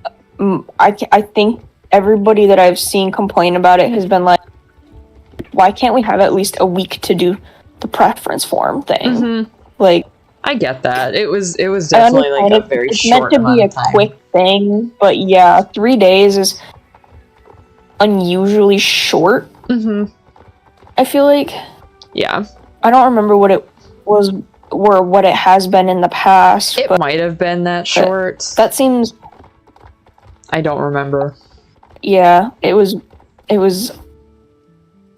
I think everybody that I've seen complain about it has been like, why can't we have at least a week to do the preference form thing? Like, I get that. It was definitely like a very short It's meant to be a time. quick thing, but yeah, 3 days is unusually short. I feel like. Yeah. I don't remember what it was or what it has been in the past. It might have been that short. That seems. I don't remember. Yeah, it was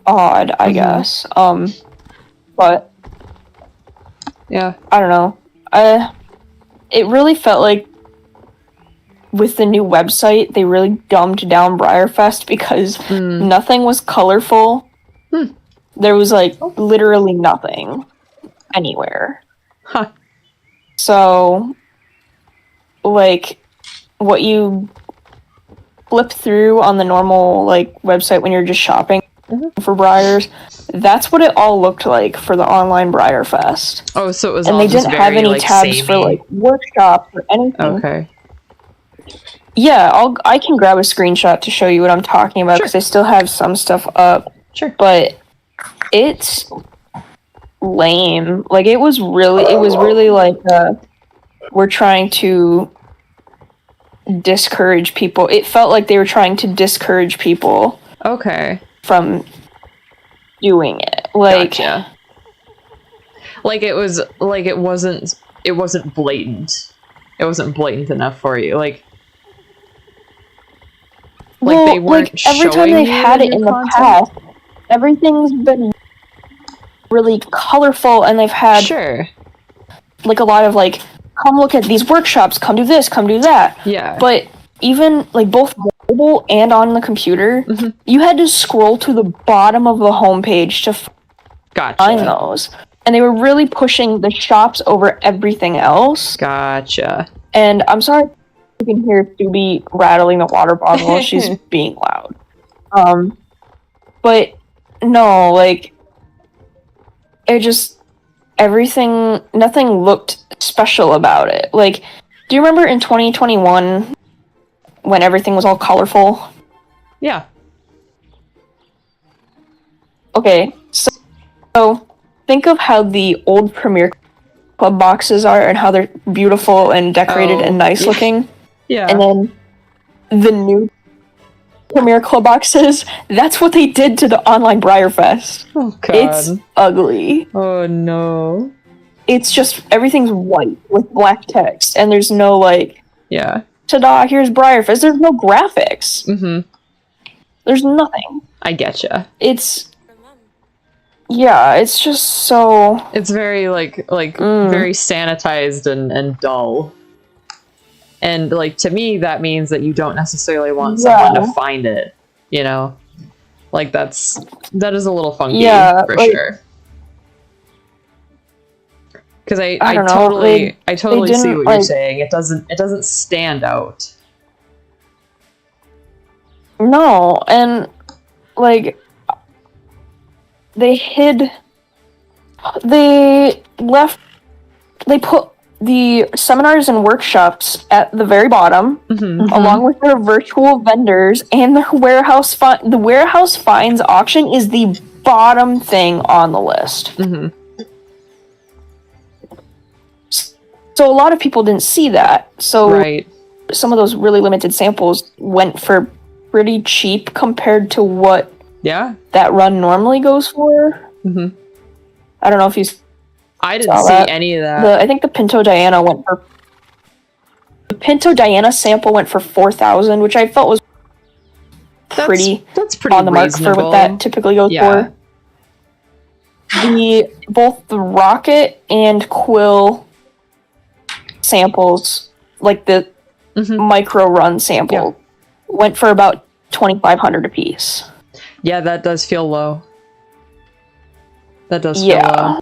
odd, I guess. But yeah, I don't know. It really felt like with the new website, they really dumbed down Briarfest because nothing was colorful. There was like literally nothing anywhere. Huh. So, like, what you flip through on the normal like website when you're just shopping for Briars, that's what it all looked like for the online Briarfest. Oh, so it was and all they just didn't very, have any like, tabs samey. for like workshops or anything. Okay. Yeah, I can grab a screenshot to show you what I'm talking about because I still have some stuff up. Sure. But it's lame. Like it was really like we're trying to discourage people. It felt like they were trying to discourage people from doing it. Like gotcha. Like it wasn't blatant. It wasn't blatant enough for you. Like they weren't like every time they've had it in the past, everything's been really colorful, and they've had like a lot of like, come look at these workshops, come do this, come do that. Yeah. But even like both mobile and on the computer, you had to scroll to the bottom of the homepage to find those. And they were really pushing the shops over everything else. Gotcha. And I'm sorry if you can hear Phoebe rattling the water bottle. She's being loud. But no, like it just nothing looked special about it. Like, do you remember in 2021 when everything was all colorful? Yeah. Okay, so think of how the old Premier Club boxes are and how they're beautiful and decorated and nice looking. Yeah. And then the new Premier Club boxes, that's what they did to the online Briarfest. Oh god. It's ugly. Oh no. It's just, everything's white with black text, and there's no like, ta-da, here's Briarfest. There's no graphics. There's nothing. I getcha. It's just so... It's very, very sanitized and dull. And, like, to me, that means that you don't necessarily want someone to find it, you know? Like, that is a little funky, for sure. Because I totally see what you're saying. It doesn't stand out. No, and, like... They hid They put the seminars and workshops at the very bottom, along with their virtual vendors and their warehouse the warehouse finds auction is the bottom thing on the list. So a lot of people didn't see that. So some of those really limited samples went for pretty cheap compared to what that run normally goes for. I don't know if you I didn't see any of that. I think the Pinto Diana sample went for 4,000, which I felt was that's pretty on the mark reasonable. for what that typically goes for. Both the Rocket and Quill samples, like the micro run sample, went for about 2,500 apiece. Yeah, that does feel low. That does feel low.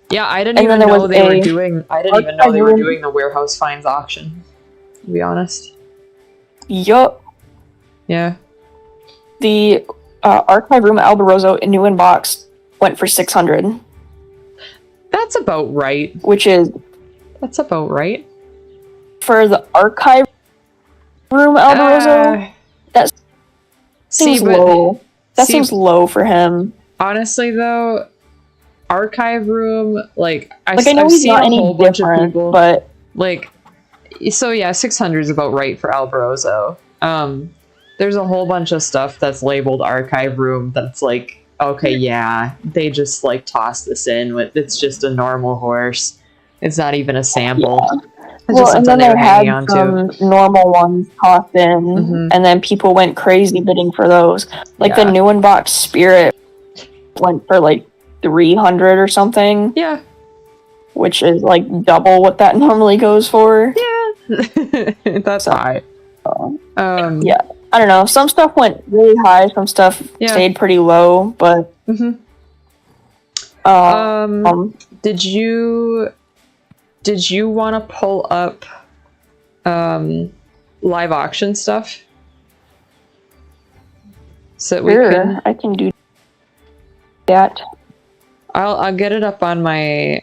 Yeah, I didn't even know they were doing. I didn't even know they were doing the warehouse finds auction. To be honest. Yup. Yeah. The archive room Alborozo new in box went for 600. That's about right. That's about right. For the archive room Alborozo, that seems low. That seems low for him. Honestly, though, archive room, like I've know he's seen not a any whole bunch of different, people, but like, so yeah, 600 is about right for Alborozo. There's a whole bunch of stuff that's labeled archive room that's like, okay, yeah, they just like toss this in with, it's just a normal horse. It's not even a sample. It's just and then they had some normal ones tossed in, and then people went crazy bidding for those. Like the new in box Spirit went for like 300 or something. Yeah. Which is like double what that normally goes for. Yeah. That's high. Yeah. I don't know. Some stuff went really high, some stuff stayed pretty low, but did you want to pull up live auction stuff? So we can... I can do that. I'll get it up on my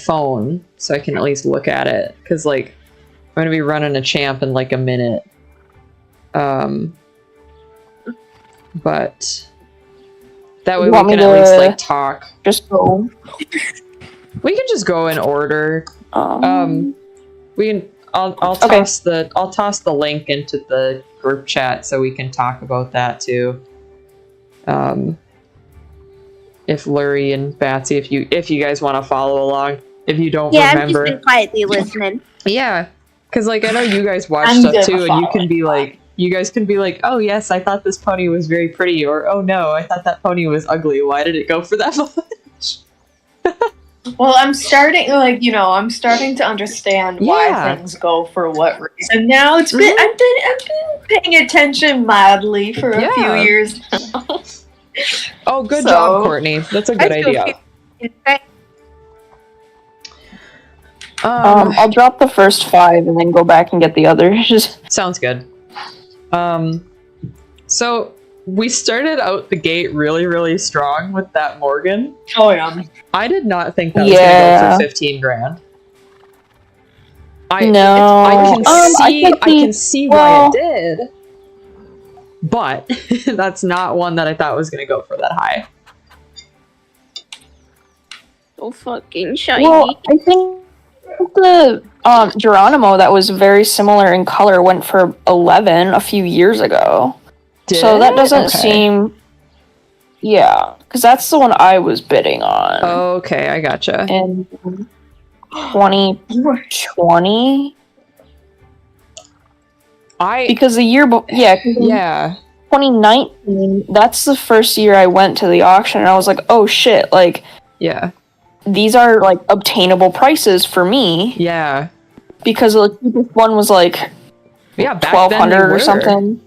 phone so I can at least look at it, because like I'm gonna be running a champ in like a minute. But that way we can at least like talk. Just go. We can just go in order. We can. I'll Okay. toss the link into the group chat so we can talk about that too. If Lurie and Batsy, if you guys want to follow along, if you don't remember. Yeah, I've just been quietly listening. Yeah, because like I know you guys watch stuff too, and you guys can be like, oh yes, I thought this pony was very pretty, or oh no, I thought that pony was ugly. Why did it go for that much? Well, I'm starting to understand why things go for what reason. Now I've been paying attention mildly for a few years now. Oh, good job, Courtney. That's a good idea. I'll drop the first 5 and then go back and get the others. Sounds good. So we started out the gate really, really strong with that Morgan. Oh yeah. I did not think that was gonna go for 15 grand. I can see why it did, but that's not one that I thought was gonna go for that high. So fucking shiny. Well, I think the Geronimo that was very similar in color went for 11 a few years ago. So that doesn't seem... Yeah, because that's the one I was bidding on. Okay, I gotcha. In 2020? Because the year before... Yeah. 2019, that's the first year I went to the auction, and I was like, oh shit, like... Yeah. These are, like, obtainable prices for me. Yeah. Because the cheapest one was, like... Yeah, back 1,200 or something.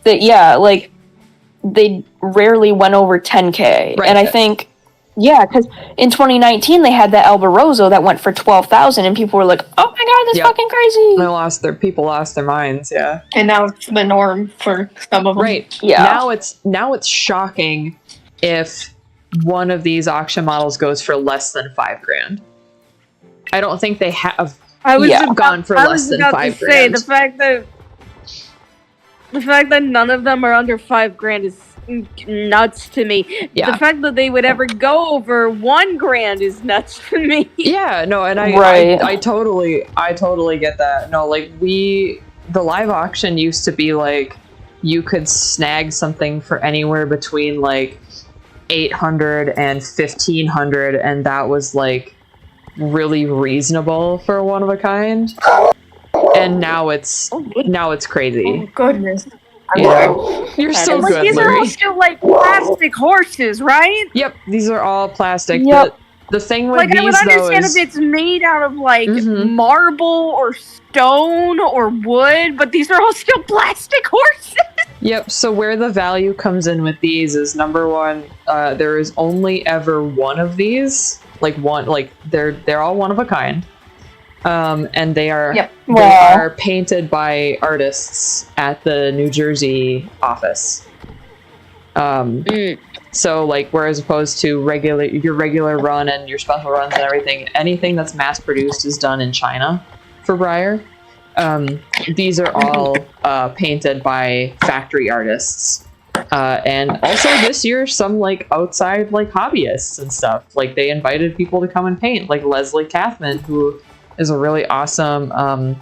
Like, they rarely went over 10k. Right. And I think, because in 2019 they had that Alborozo that went for 12,000, and people were like, oh my god, that's fucking crazy. People lost their minds, yeah. And now it's the norm for some of them. Right. Yeah. Now it's shocking if one of these auction models goes for less than $5,000. I don't think they have gone for less than $5,000. The fact that none of them are under $5,000 is nuts to me. Yeah. The fact that they would ever go over $1,000 is nuts to me. Yeah, no, and I totally get that. No, like the live auction used to be like you could snag something for anywhere between like $800 and $1,500, and that was like really reasonable for a one of a kind. And now it's crazy. Oh goodness. Yeah. You're so good, These are Larry. all still like plastic horses, right? Yep, these are all plastic. Yep. The thing with Like, these, I would though, understand is... if it's made out of, like, Mhm. marble or stone or wood, but these are all still plastic horses! Yep, so where the value comes in with these is, number one, there is only ever one of these. They're all one of a kind. And they are they are painted by artists at the New Jersey office. So, like, whereas opposed to your regular run and your special runs and everything, anything that's mass produced is done in China for Briar. These are all painted by factory artists. And also this year, some like outside like hobbyists and stuff. Like they invited people to come and paint, like Leslie Kathman, who is a really awesome.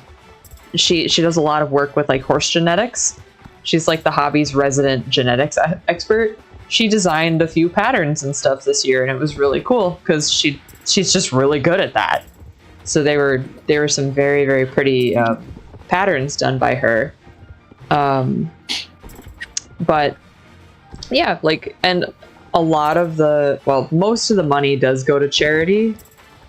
She does a lot of work with like horse genetics. She's like the hobby's resident genetics expert. She designed a few patterns and stuff this year, and it was really cool because she's just really good at that. So there were some very, very pretty patterns done by her. But yeah, like, and a lot of most of the money does go to charity.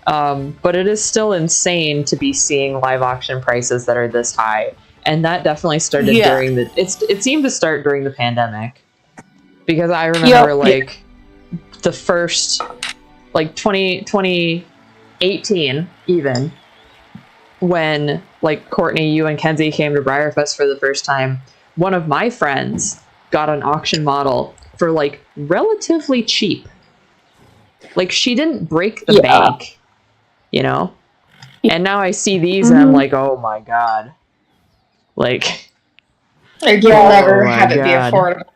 But it is still insane to be seeing live auction prices that are this high. And that definitely started during it seemed to start during the pandemic. Because I remember the first, like 2018 even, when like Courtney, you and Kenzie came to Briarfest for the first time, one of my friends got an auction model for like relatively cheap. Like she didn't break the bank, you know? And now I see these and I'm like, oh my god. Like you'll never have it be affordable.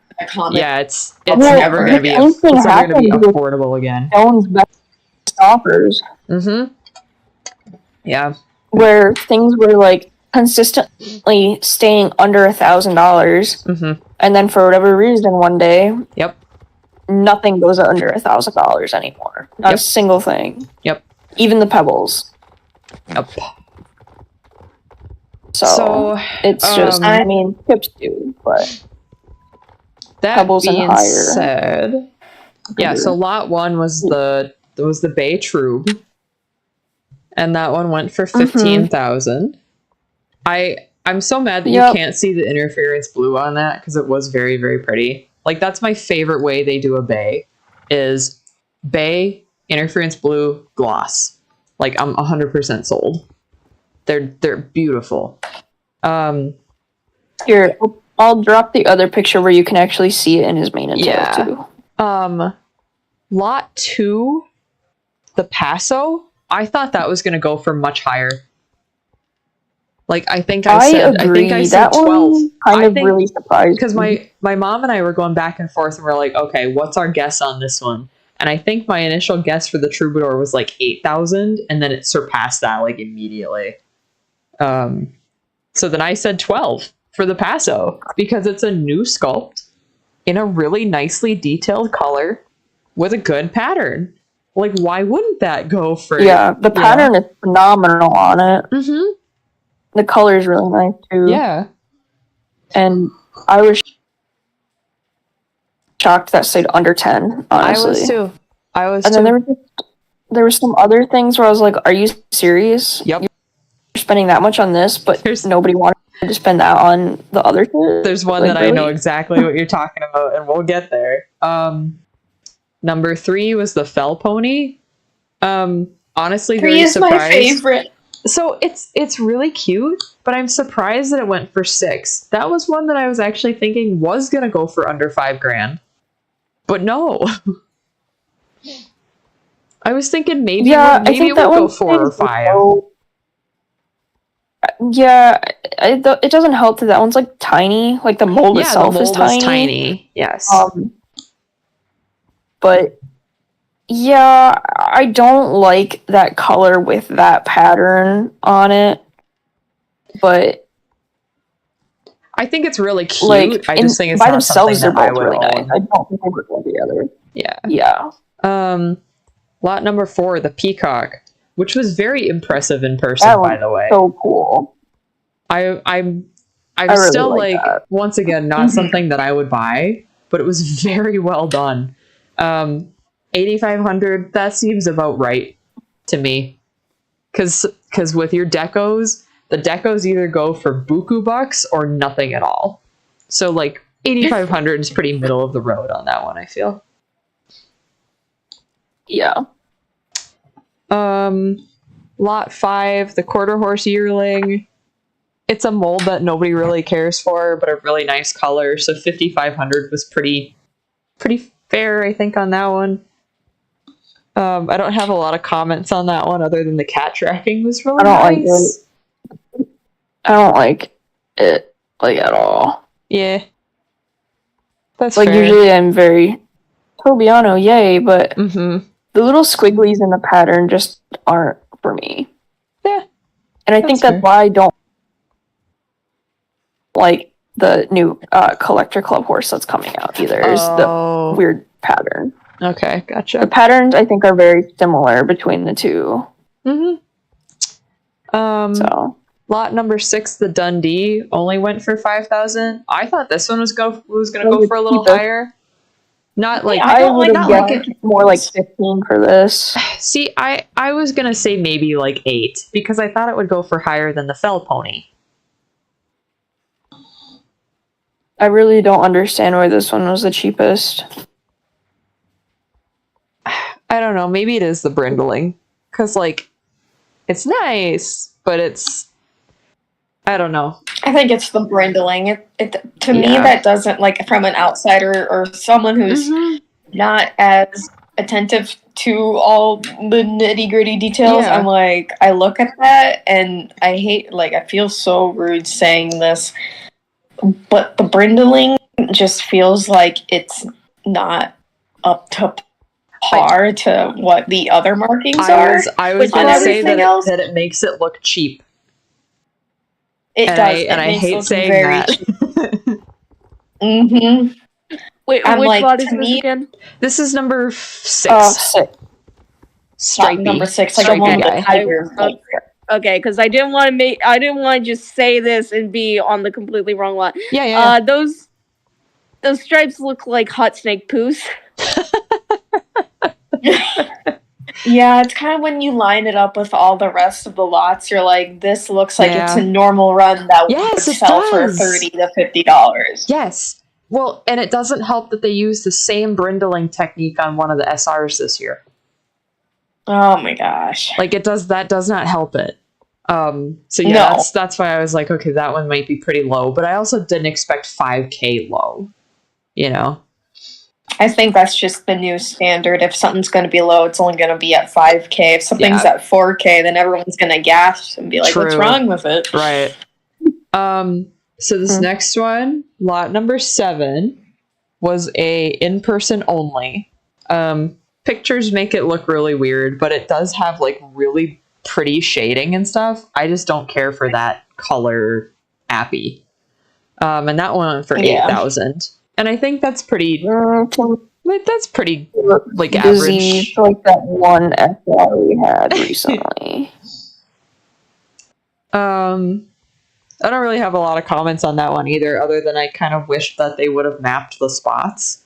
Yeah, it's never going to be affordable again. Stone's best offers. Mm-hmm. Yeah. Where things were like consistently staying under $1,000, and then for whatever reason, one day, nothing goes under $1,000 anymore. Not a single thing. Yep. Even the pebbles. Yep. So it's just, I mean, chips do, but that pebbles being and higher. said, yeah. So lot 1 was the Bay Trube, and that one went for 15,000. I'm so mad that you can't see the interference blue on that because it was very, very pretty. Like that's my favorite way they do a bay is bay interference blue gloss. Like I'm 100% sold. They're beautiful. Here, I'll drop the other picture where you can actually see it in his main intent too. Lot 2, the Paso, I thought that was going to go for much higher. Like I think I said 12. That one kind of really surprised because my mom and I were going back and forth and we're like, okay, what's our guess on this one? And I think my initial guess for the Troubadour was like 8,000, and then it surpassed that like immediately. So then I said 12 for the Paso because it's a new sculpt in a really nicely detailed color with a good pattern. Like, why wouldn't that go for? Yeah, the pattern is phenomenal on it. Mm-hmm. The color is really nice too. Yeah, and I was shocked that stayed under 10. Honestly, I was and too. then there were some other things where I was like, "Are you serious? Yep. You're spending that much on this, but nobody wanted to spend that on the other two." There's one that I know exactly what you're talking about, and we'll get there. Number 3 was the Fell Pony. Honestly, 3 very is surprised. my favorite. So it's really cute, but I'm surprised that it went for 6. That was one that I was actually thinking was gonna go for under $5,000, but no. I was thinking maybe Yeah, maybe it would go 4 or 5. Yeah, it doesn't help that one's like tiny. Like the mold itself the mold is tiny. is tiny. Yes. But yeah, I don't like that color with that pattern on it. But I think it's really cute. like, I just think it's by not themselves, something they're that I both would really own. nice. I don't think I would one together. Yeah. Yeah. Lot number 4, the peacock, which was very impressive in person, That by was the way. so cool. I'm really still like that. once again, not something that I would buy, but it was very well done. 8,500, that seems about right to me. Cause with your decos, the decos either go for buku bucks or nothing at all. So like 8,500 is pretty middle of the road on that one, I feel. Yeah. Lot 5, the quarter horse yearling. It's a mold that nobody really cares for, but a really nice color. So 5,500 was pretty fair, I think, on that one. I don't have a lot of comments on that one other than the cat tracking was really nice. I don't like it like at all. Yeah. That's like fair. Usually I'm very Tobiano, yay, but the little squigglies in the pattern just aren't for me. Yeah. And I think that's why I don't like the new Collector Club horse that's coming out either. Is the weird pattern. Okay, gotcha. The patterns I think are very similar between the two. So lot number 6, the Dundee, only went for 5,000. I thought this one was gonna go for a little higher. Not like I would have guessed more like 15 for this. See, I was gonna say maybe like 8 because I thought it would go for higher than the Fell Pony. I really don't understand why this one was the cheapest. I don't know. Maybe it is the brindling, because like it's nice, but it's I don't know. I think it's the brindling. To me, that doesn't, like, from an outsider or someone who's not as attentive to all the nitty gritty details. I'm like, I look at that and I hate, like, I feel so rude saying this, but the brindling just feels like it's not up to par to what the other markings are. I was going to say that it makes it look cheap. It does. And I hate saying that. Wait, I'm which like, lot is to this me, again? This is number 6. Stripey. Number 6, like a one tiger. Okay, because I didn't want to just say this and be on the completely wrong lot. Yeah. Those stripes look like hot snake poos. Yeah, it's kind of when you line it up with all the rest of the lots, you're like, this looks like it's a normal run that would sell for $30 to $50. Yes. Well, and it doesn't help that they use the same brindling technique on one of the SRs this year. Oh my gosh. Like that does not help it. So yeah, that's why I was like, okay, that one might be pretty low, but I also didn't expect 5K low, you know? I think that's just the new standard. If something's going to be low, it's only going to be at 5K. If something's at 4K, then everyone's going to gasp and be like, what's wrong with it? Right. So this next one, lot number 7, was a in-person only. Pictures make it look really weird, but it does have like really pretty shading and stuff. I just don't care for that color appy. And that one went for 8,000. And I think that's pretty. That's pretty like average. Like that one SR we had recently. I don't really have a lot of comments on that one either, other than I kind of wish that they would have mapped the spots.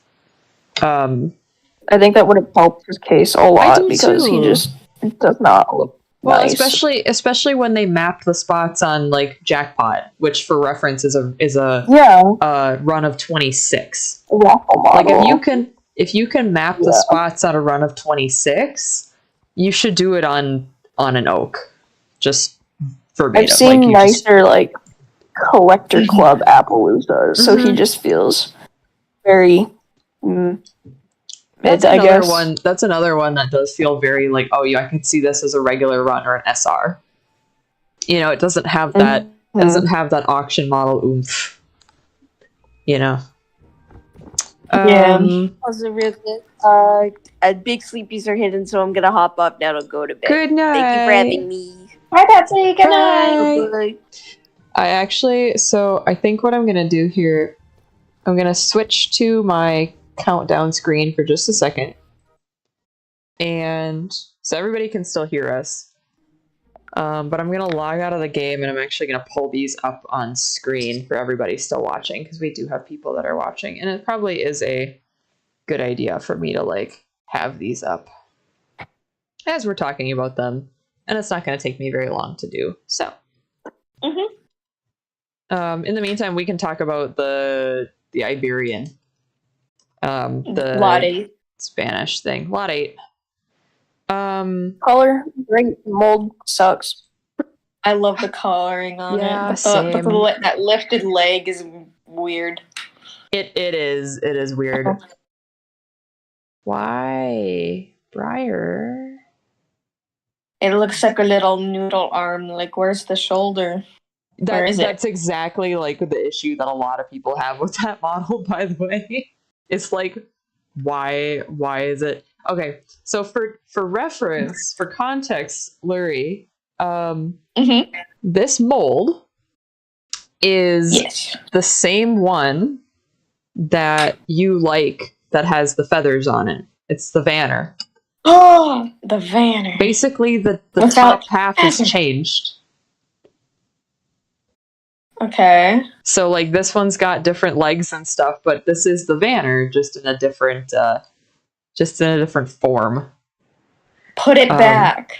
I think that would have helped his case a lot because he just does not look nice. especially when they mapped the spots on like Jackpot, which for reference is a run of 26. Like if you can map the spots on a run of 26, you should do it on an oak. Just verbatim. I've seen nicer like Collector Club Appaloozas, so he just feels very That's I another guess. one. That's another one that does feel very like, oh yeah, I could see this as a regular run or an SR. You know, it doesn't have that. Mhm. Doesn't have that auction model oomph. You know. Yeah. Also, real quick, big sleepies are hidden, so I'm gonna hop up now to go to bed. Good night. Thank you for having me. Bye, Betsy. Good night. Bye. Bye. I think what I'm gonna do here, I'm gonna switch to my countdown screen for just a second, and so everybody can still hear us. But I'm gonna log out of the game, and I'm actually gonna pull these up on screen for everybody still watching, because we do have people that are watching, and it probably is a good idea for me to like have these up as we're talking about them, and it's not gonna take me very long to do. So, in the meantime, we can talk about the Iberian, the Lot 8. Spanish thing, Lot 8. Color, great. Mold sucks. I love the coloring on Yeah, it. But same. that lifted leg is weird. It is weird. Why, Briar? It looks like a little noodle arm. Like, where's the shoulder? Where is it? That's exactly like the issue that a lot of people have with that model, by the way. It's like, why is it? Okay, so for reference, for context, Lurie, this mold is the same one that you like that has the feathers on it. It's the Vanner. Oh, the Vanner. Basically, the Without top half is feathers. changed. Okay. So, like, this one's got different legs and stuff, but this is the Vanner, just in a different form. Put it back.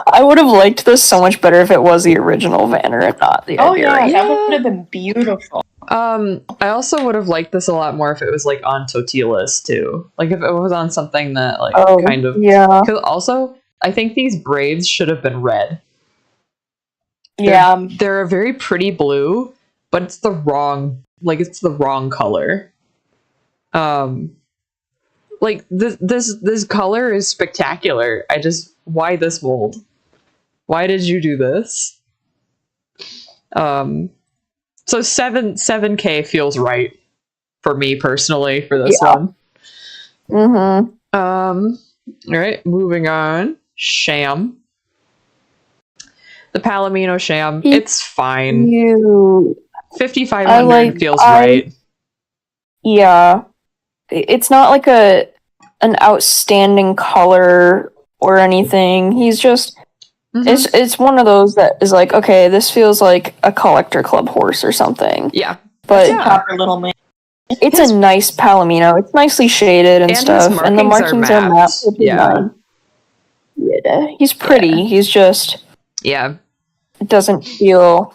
I would have liked this so much better if it was the original Vanner and not the Oh Iberian. yeah, that would have been beautiful. I also would have liked this a lot more if it was like on Totilas too. Like if it was on something that like kind of Because also, I think these braids should have been red. They're a very pretty blue, but it's the wrong color. Like this color is spectacular. Why this mold? Why did you do this? So 7K feels right for me personally for this one. All right, moving on. Sham. The Palomino Sham. It's fine. 5,500 feels right. Yeah. It's not like an outstanding color or anything. He's just it's one of those that is like, okay, this feels like a collector club horse or something. Yeah. But Proper little man. it's a nice Palomino. It's nicely shaded and stuff. And the markings are mapped. Yeah. Yeah. He's pretty. Yeah. He's just it doesn't feel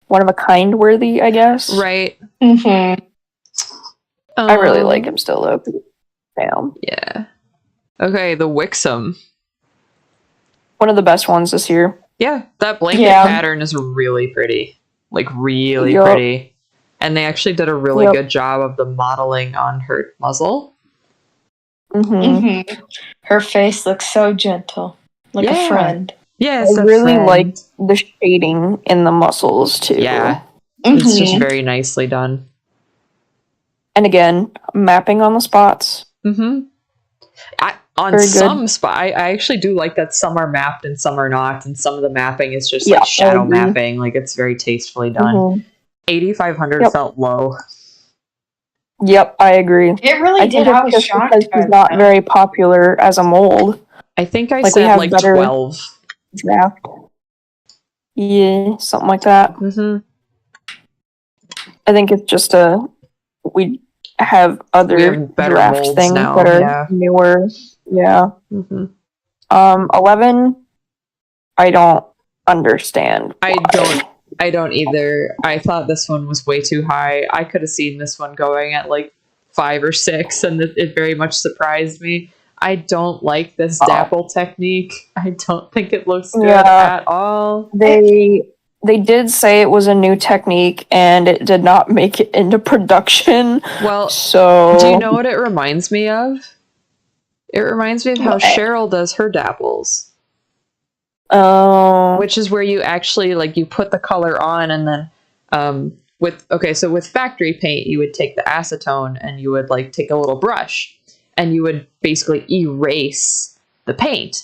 one of a kind worthy, I guess. Right. I really like him still though. Damn. Yeah. Okay, the Wixom. One of the best ones this year. Yeah, that blanket pattern is really pretty. Like, really pretty. And they actually did a really good job of the modeling on her muzzle. Her face looks so gentle. Like a friend. Yes, I really like the shading in the muscles, too. Yeah. It's just very nicely done. And again, mapping on the spots. On some spots, I actually do like that some are mapped and some are not, and some of the mapping is just like shadow mapping. Like, it's very tastefully done. 8,500 felt low. Yep, I agree. It really did. I was shocked because he's not very popular as a mold. I think I said like 12. Draft. Yeah, something like that. I think it's just we have other draft things now, that are newer. Yeah. 11, I don't understand. I don't either. I thought this one was way too high. I could have seen this one going at like 5 or 6, and it very much surprised me. I don't like this dapple technique. I don't think it looks good at all. They they did say it was a new technique and it did not make it into production. Well, so do you know what it reminds me of? It reminds me of how Cheryl does her dapples. Oh. Which is where you actually, like, you put the color on and then, so with factory paint, you would take the acetone and you would, like, take a little brush and you would basically erase the paint.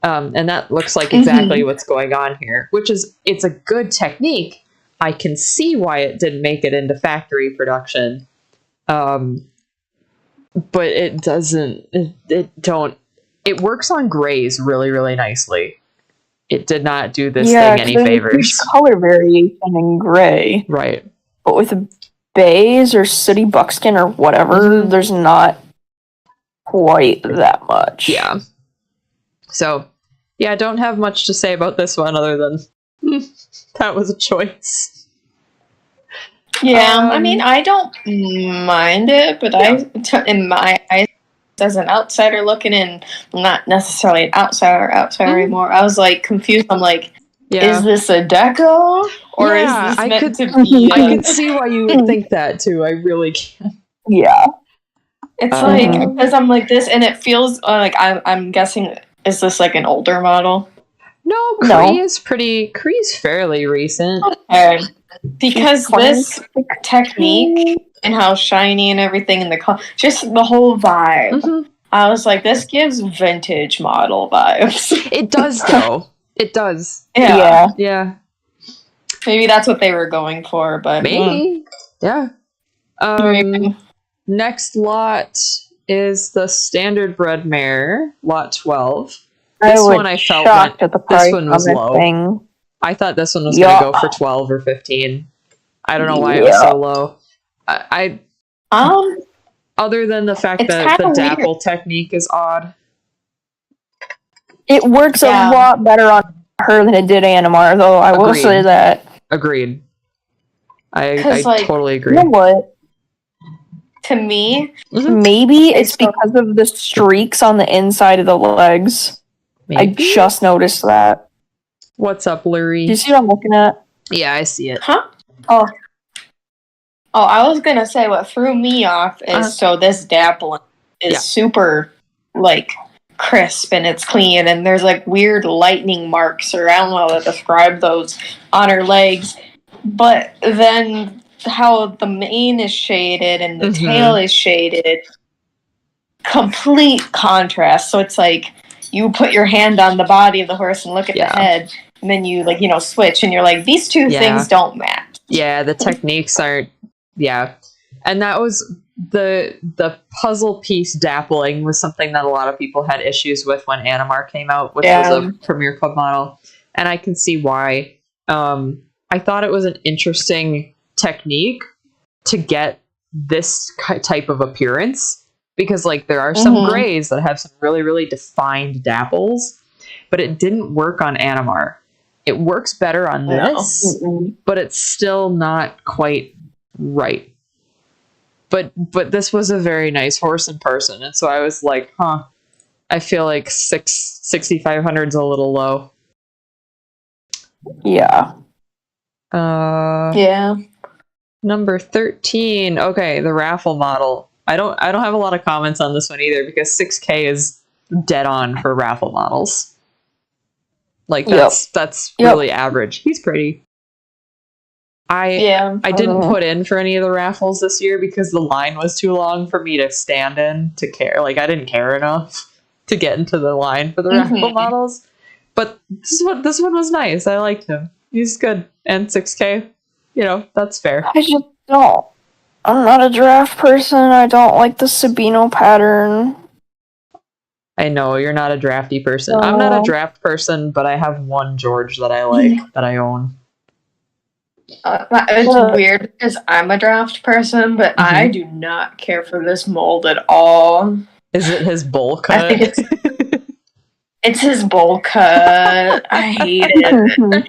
And that looks like exactly what's going on here, it's a good technique. I can see why it didn't make it into factory production. But it doesn't, it works on grays really, really nicely. It did not do this thing any favors. Huge color variation in gray. Right. But with bays or sooty buckskin or whatever, there's not quite that much. Yeah. So, yeah, I don't have much to say about this one other than that was a choice. Yeah, I mean, I don't mind it, but in my eyes, as an outsider looking in, not necessarily an outsider anymore, I was like confused. I'm like, is this a deco or is this meant to be? I can see why you would think that too. I really can. Yeah, it's like because I'm like this, and it feels like I'm guessing. Is this like an older model? No, Kree's fairly recent. Okay. Because this technique and how shiny and everything and the color, just the whole vibe. I was like, this gives vintage model vibes. It does, though. It does. Yeah. Maybe that's what they were going for, but maybe. Yeah. Next lot is the standard bred mare, lot 12. This one I felt this one was low. Thing. I thought this one was going to go for 12 or 15. I don't know why it was so low. Other than the fact that the dapple technique is odd. It works a lot better on her than it did Animar, though. I will say that. Agreed. I totally agree. You know what? To me, maybe it's because of the streaks on the inside of the legs. Maybe? I just noticed that. What's up, Lurie? Do you see what I'm looking at? Yeah, I see it. Huh? Oh, I was gonna say what threw me off is so this dappling is super like crisp and it's clean and there's like weird lightning marks or I don't know how to describe those on her legs, but then how the mane is shaded and the tail is shaded, complete contrast. So it's like you put your hand on the body of the horse and look at the head, and then you switch, and you're like, these two things don't match. Yeah, the techniques aren't. Yeah, and that was the puzzle piece dappling was something that a lot of people had issues with when Animar came out, which was a Premier Club model, and I can see why. I thought it was an interesting technique to get this type of appearance. Because, there are some grays that have some really, really defined dapples, but it didn't work on Animar. It works better on this, but it's still not quite right. But this was a very nice horse in person, and so I was like, I feel like 6,500 is a little low. Yeah. Number 13. Okay, the raffle model. I don't have a lot of comments on this one either because 6K is dead on for raffle models. That's really average. He's pretty. I didn't put in for any of the raffles this year because the line was too long for me to stand in to care. I didn't care enough to get into the line for the raffle models. But this one was nice. I liked him. He's good. And 6K, that's fair. I just don't. I'm not a draft person. I don't like the Sabino pattern. I know, you're not a drafty person. I'm not a draft person, but I have one George that I like, that I own. It's weird because I'm a draft person, but I do not care for this mold at all. Is it his bowl cut? I think it's his bowl cut. I hate it.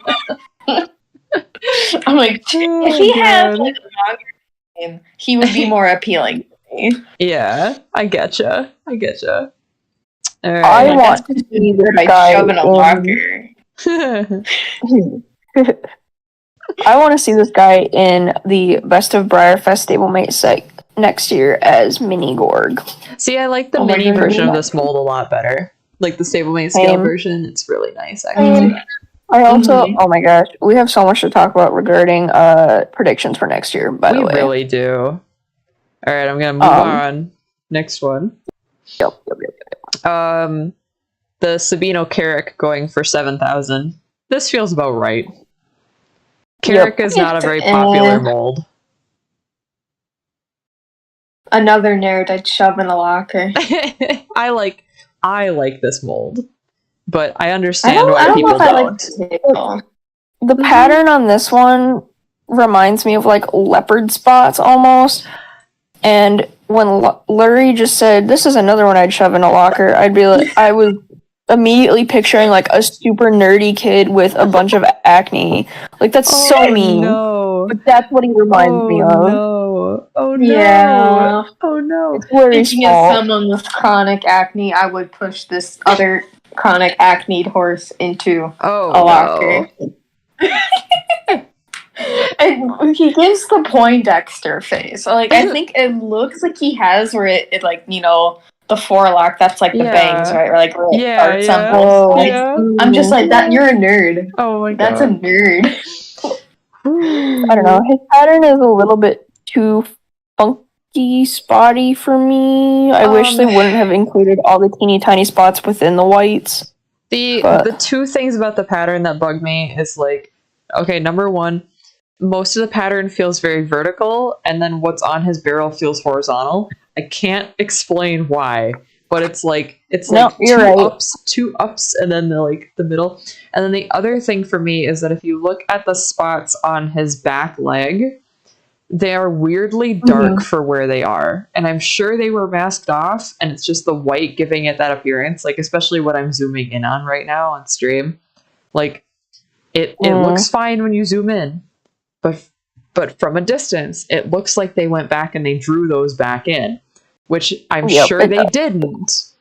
I'm like, if he had a longer name, he would be more appealing to me. Yeah, I getcha. All right. I want to see this guy shoving a locker. I want to see this guy in the Best of Briarfest stablemate set next year as Mini Gorg. See, I like the Oh my mini God, version of yeah. this mold a lot better. Like the stablemate scale Same. version, it's really nice, actually. I also, Mhm. oh my gosh, we have so much to talk about regarding predictions for next year, by the We way. really do. Alright, I'm gonna move on. Next one. Yep. The Sabino Carrick going for 7,000. This feels about right. Carrick is not a very popular mold. Another nerd I'd shove in a locker. I like this mold, but I I understand don't why know people if I like don't. the table. The pattern on this one reminds me of like leopard spots almost. And when Lurie just said, "This is another one I'd shove in a locker," I'd be like, I was immediately picturing like a super nerdy kid with a bunch of acne. Like that's so mean. No. But that's what he reminds me of. No. Oh no. Yeah. Oh no. It's Lurie's Speaking of fault. someone with chronic acne, I would push this other chronic acne horse into Oh a locker. And he gives the Poindexter face. Like, I think it looks like he has where it like, you know, the forelock, that's like the bangs, right? Or like where it starts on both sides. I'm just like, that. You're a nerd. Oh my god. That's a nerd. I don't know. His pattern is a little bit too funky, spotty for me. I wish they wouldn't have included all the teeny tiny spots within the whites. The two things about the pattern that bug me is like, okay, number one, most of the pattern feels very vertical, and then what's on his barrel feels horizontal. I can't explain why, but it's like two ups, and then the middle. And then the other thing for me is that if you look at the spots on his back leg, they are weirdly dark for where they are, and I'm sure they were masked off, and it's just the white giving it that appearance. Like especially what I'm zooming in on right now on stream, like it looks fine when you zoom in. But from a distance, it looks like they went back and they drew those back in, which I'm sure they didn't.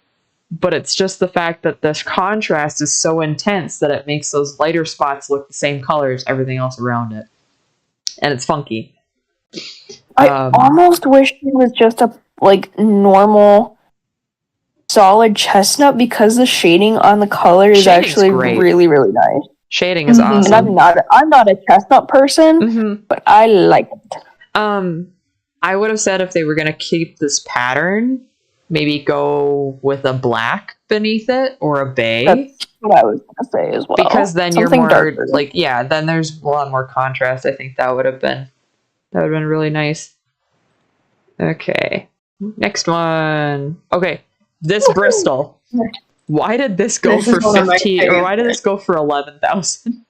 But it's just the fact that the contrast is so intense that it makes those lighter spots look the same color as everything else around it. And it's funky. I almost wish it was just a normal solid chestnut because the shading on the color is actually really, really nice. Shading is awesome. And I'm not a chestnut person, but I like it. I would have said if they were going to keep this pattern, maybe go with a black beneath it or a bay. That's what I was going to say as well. Because then something you're more darker. then there's a lot more contrast. I think that would have been really nice. Okay. Next one. Okay. This Bristol. Why did this go for 15 or why did this go for 11,000?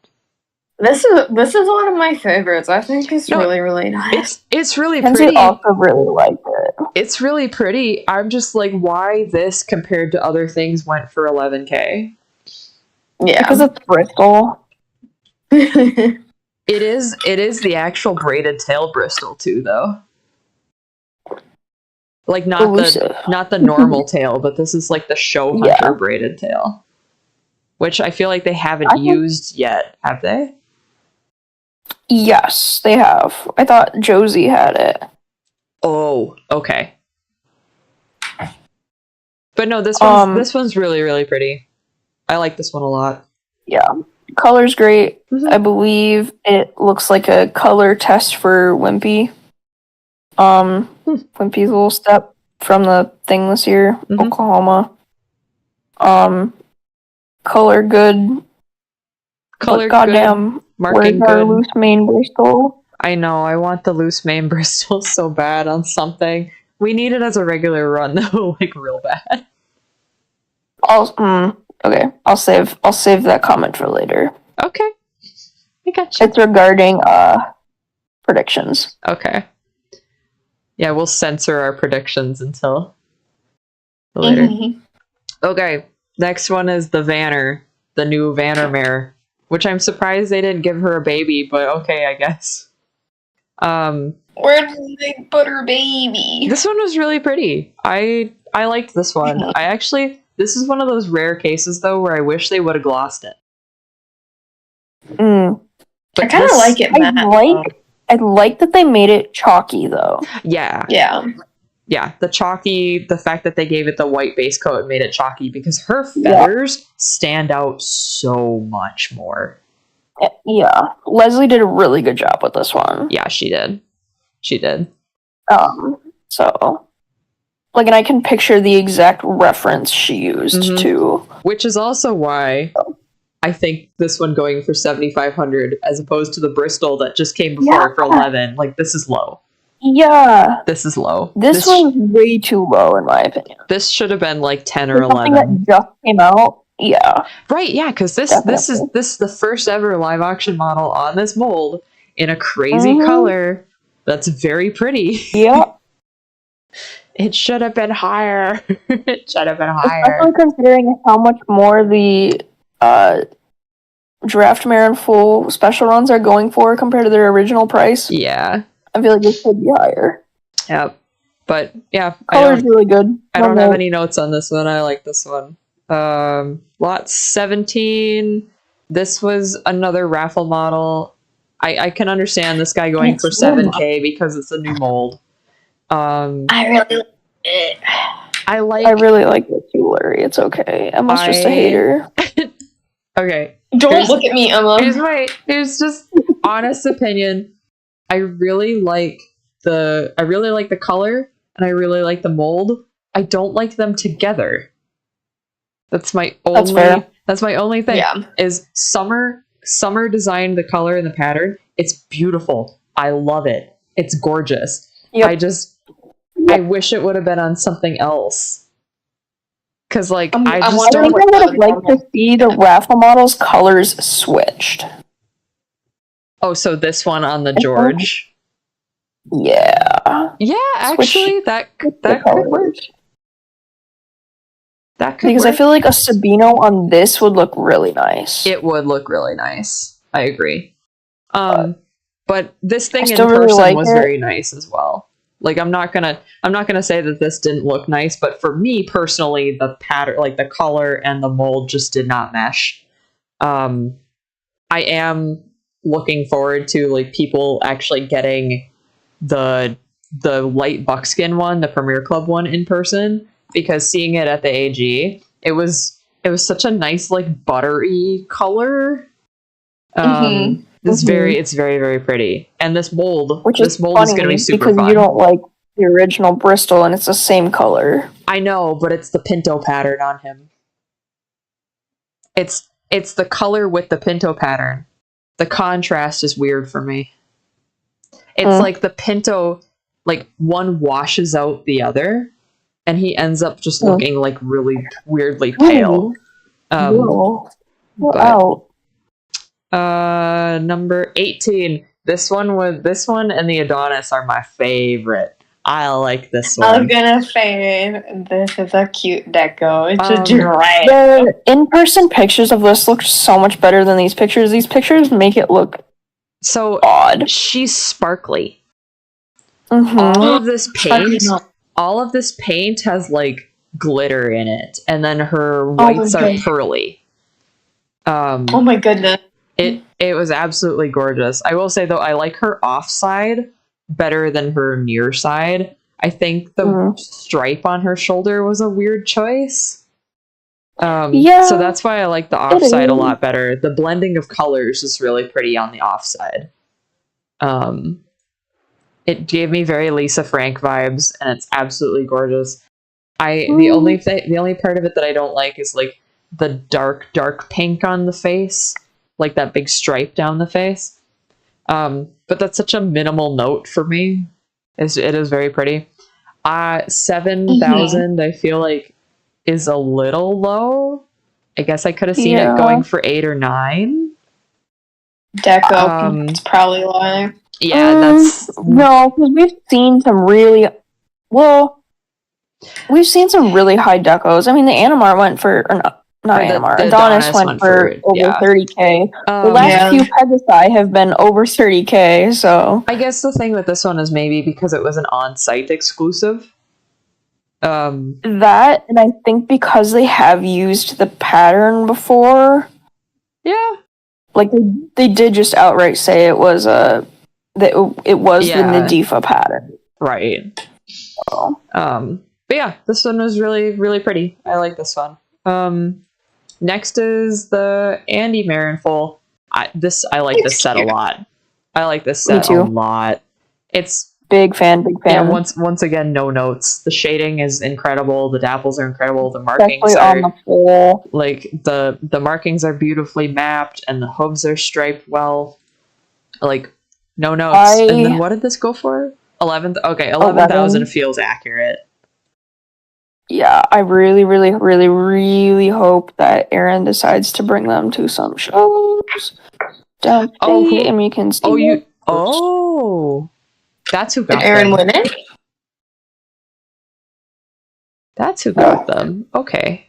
This is one of my favorites. I think it's really, really nice. It's really Kenzie pretty. also really liked it. It's really pretty. I'm just like, why this compared to other things went for 11K? Yeah, because it's Bristol. It is the actual braided tail Bristol too, though. Like not the normal tail, but this is like the show hunter braided tail, which I feel like they haven't used yet, have they? Yes, they have. I thought Josie had it. Oh, okay. But no, this one's really, really pretty. I like this one a lot. Yeah, color's great. I believe it looks like a color test for Wimpy. Wimpy's little step from the thing this year, Oklahoma. Color good. Color goddamn, good. Marking where's our good. loose mane Bristol? I know, I want the loose mane Bristol so bad on something. We need it as a regular run though, like real bad. Okay. I'll save that comment for later. Okay. I gotcha. It's regarding predictions. Okay. Yeah, we'll censor our predictions until later. Okay, next one is the Vanner, the new Vannermare, which I'm surprised they didn't give her a baby, but okay, I guess. Where did they put her baby? This one was really pretty. I liked this one. This is one of those rare cases though where I wish they would have glossed it. I kind of like it, Matt. I like that they made it chalky, though. Yeah. Yeah. The fact that they gave it the white base coat and made it chalky, because her feathers stand out so much more. Yeah. Leslie did a really good job with this one. Yeah, she did. So, like, and I can picture the exact reference she used too. Which is also why I think this one going for 7,500 as opposed to the Bristol that just came before for 11. Like, this is low. Yeah. This is low. This one's way too low, in my opinion. This should have been like 10 or 11. Something that just came out. Yeah. Right, yeah, because this is the first ever live auction model on this mold in a crazy color that's very pretty. Yeah. It should have been higher. Especially considering how much more the Draft Marin full special runs are going for compared to their original price. Yeah. I feel like it should be higher. Yep. But yeah, color's really good. I don't have any notes on this one. I like this one. Lot 17. This was another raffle model. I can understand this guy going for 7K because it's a new mold. I really like it. I really like the jewelry. It's okay. Emma's just a hater. Okay. Don't look at me, Emma. Here's just honest opinion. I really like the color and I really like the mold. I don't like them together. That's my only thing. Yeah. Is Summer designed the color and the pattern. It's beautiful. I love it. It's gorgeous. Yep. I wish it would have been on something else. Cause like I would have liked to see the raffle model's colors switched. Oh, so this one on the George? Yeah. Yeah, actually, that could work. That could because work. I feel like a Sabino on this would look really nice. It would look really nice. I agree. But this thing in really person was very nice as well. Like I'm not gonna say that this didn't look nice, but for me personally, the pattern, like the color and the mold, just did not mesh. I am looking forward to like people actually getting the light buckskin one, the Premier Club one in person, because seeing it at the AG, it was such a nice like buttery color. It's very, very pretty. And this mold is going to be super because fun. You don't like the original Bristol and it's the same color. I know, but it's the Pinto pattern on him. It's the color with the Pinto pattern. The contrast is weird for me. It's like the Pinto, like one washes out the other, and he ends up just looking like really weirdly pale. Number 18. This one and the Adonis are my favorite. I like this one. I'm gonna say this is a cute deco. It's a drag. The in-person pictures of this look so much better than these pictures. These pictures make it look so odd. She's sparkly. All of this paint has like glitter in it, and then her whites are pearly. Oh my goodness. It was absolutely gorgeous. I will say though, I like her offside better than her near side. I think the stripe on her shoulder was a weird choice. So that's why I like the offside a lot better. The blending of colors is really pretty on the offside. It gave me very Lisa Frank vibes, and it's absolutely gorgeous. The only part of it that I don't like is like the dark pink on the face, like that big stripe down the face. But that's such a minimal note for me. It is very pretty. 7,000 I feel like is a little low. I guess I could have seen it going for 8 or 9. Deco, it's probably low. Yeah, that's no, because we've seen some really high decos. I mean, the Animar went for Adonis went for over 30K. The last few Pegasi have been over 30K, so I guess the thing with this one is maybe because it was an on-site exclusive. That, and I think because they have used the pattern before. Yeah. like they did just outright say it was that it was the Nadifa pattern. Right. So. But yeah, this one was really, really pretty. I like this one. Next is the Andy Marinful. I like this set a lot. I like this set a lot. It's big fan. Yeah, once again, no notes. The shading is incredible. The dapples are incredible. The markings especially on the full. Like the markings are beautifully mapped, and the hooves are striped well. Like no notes. And then what did this go for? 11,000 feels accurate. Yeah, I really, really, really, really hope that Aaron decides to bring them to some shows downstate, and we can see. That's who got Did Aaron win it? That's who got them. Okay.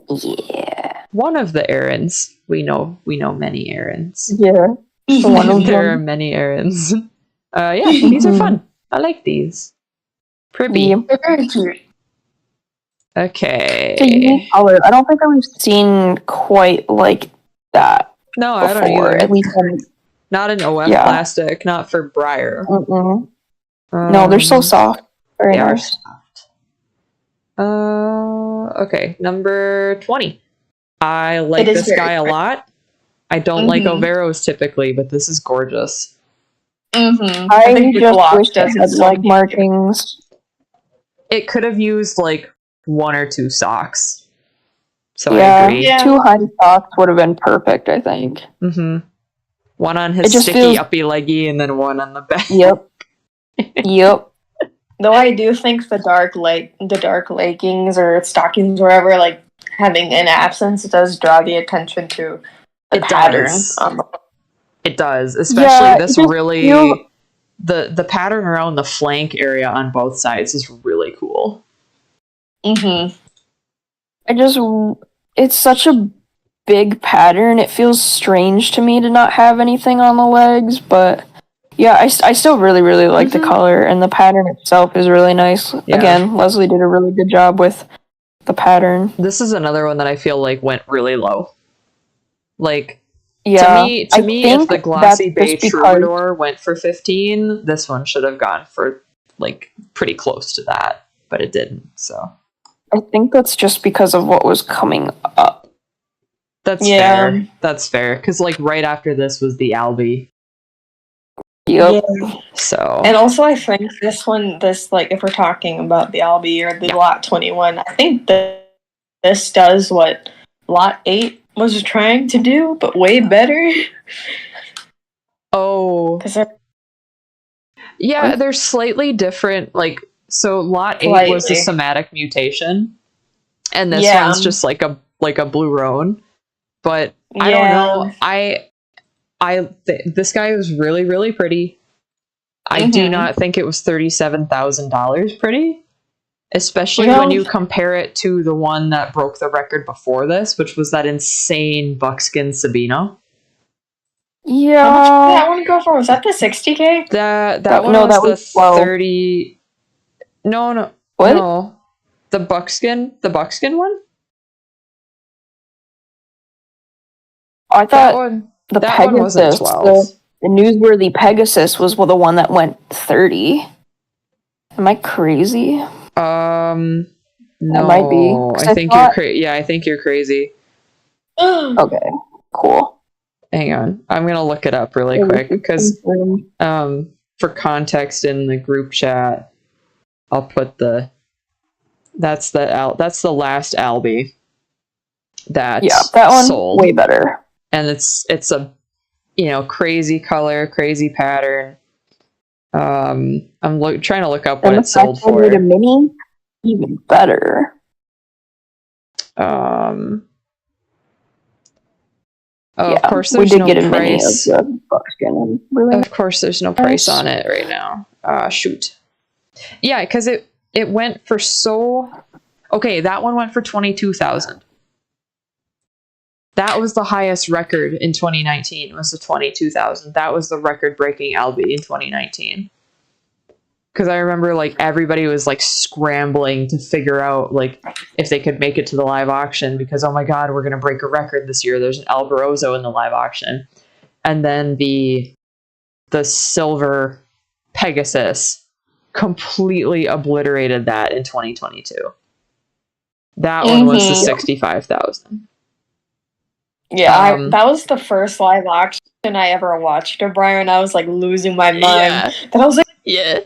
Yeah. One of the Aarons. We know many Aarons. Yeah. There are many Aarons. Yeah, these are fun. I like these. Pretty. Yeah. They're very cute. Okay. It's a unique color. I don't think I've seen quite like that. No, before, I don't either. At least not an OF plastic, not for Briar. No, they're so soft. Very nice. Okay, number 20. I like this guy a lot. I don't like Overos typically, but this is gorgeous. I think just wish it had like markings. It could have used like 1 or 2 socks. So yeah, I agree. 2 high socks would have been perfect, I think. One on his sticky uppy leggy, and then one on the back. Yep. Though I do think the dark leggings or stockings, wherever, like having an absence, does draw the attention to the pattern. It does, especially this really. The pattern around the flank area on both sides is really cool. It's such a big pattern. It feels strange to me to not have anything on the legs, but yeah, I still really, really like the color, and the pattern itself is really nice. Yeah. Again, Leslie did a really good job with the pattern. This is another one that I feel like went really low. Like, yeah, to me, if the glossy bay troubadour went for 15, this one should have gone for like pretty close to that, but it didn't. So I think that's just because of what was coming up. That's fair. That's fair. Because like right after this was the Albie. Yep. Yeah. So. And also, I think this like if we're talking about the Albie or the Lot 21, I think that this does what Lot 8 was trying to do, but way better. Oh. Yeah, they're slightly different. Like, so Lot 8 was the somatic mutation, and this one's just like a blue roan. But I don't know. This guy was really, really pretty. I do not think it was $37,000 pretty, especially when you compare it to the one that broke the record before this, which was that insane buckskin Sabino. Yeah. How much did that one go for? Was that the 60K? That one was the 30. No. What? No. The buckskin one? I thought the Pegasus, the newsworthy Pegasus was the one that went 30. Am I crazy? No. It might be. I think you're crazy. Yeah, I think you're crazy. Okay, cool. Hang on. I'm going to look it up really quick because for context in the group chat, I'll put that's the last Albie that one sold. Way better. And it's a crazy color, crazy pattern. I'm trying to look up what it sold for. A mini, even better. Of course, there's no price. Of course, there's no price on it right now. Shoot. Yeah, because it went for so. Okay, that one went for 22,000. That was the highest record in 2019. Was the 22,000. That was the record-breaking Albie in 2019. Because I remember, like, everybody was, like, scrambling to figure out, like, if they could make it to the live auction because, oh my god, we're going to break a record this year. There's an Alborozo in the live auction. And then the silver Pegasus completely obliterated that in 2022. That one was the 65,000. Yeah, that was the first live auction I ever watched of Brian. I was like losing my mind. Yeah. But I was like, Yeah.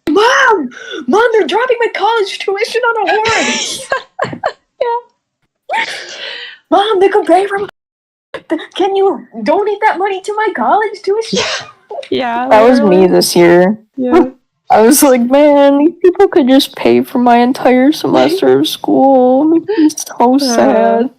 Mom, they're dropping my college tuition on a horse. Yeah. Mom, they could pay for. Can you donate that money to my college tuition? Yeah. That was me this year. Yeah. I was like, man, these people could just pay for my entire semester of school. It makes me so sad.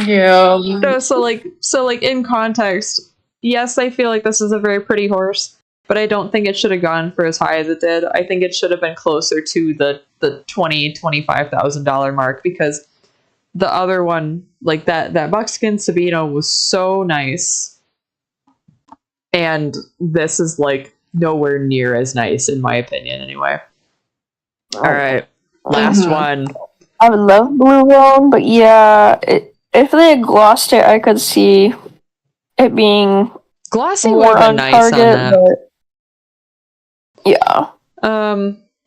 Yeah. No, so like in context, yes, I feel like this is a very pretty horse, but I don't think it should have gone for as high as it did. I think it should have been closer to the $25,000 mark because the other one, like that buckskin Sabino was so nice. And this is like nowhere near as nice in my opinion anyway. All right. Last one. I would love Blue Roan, but yeah, if they had glossed it, I could see it being glossing more would have on been nice target, on that. But yeah.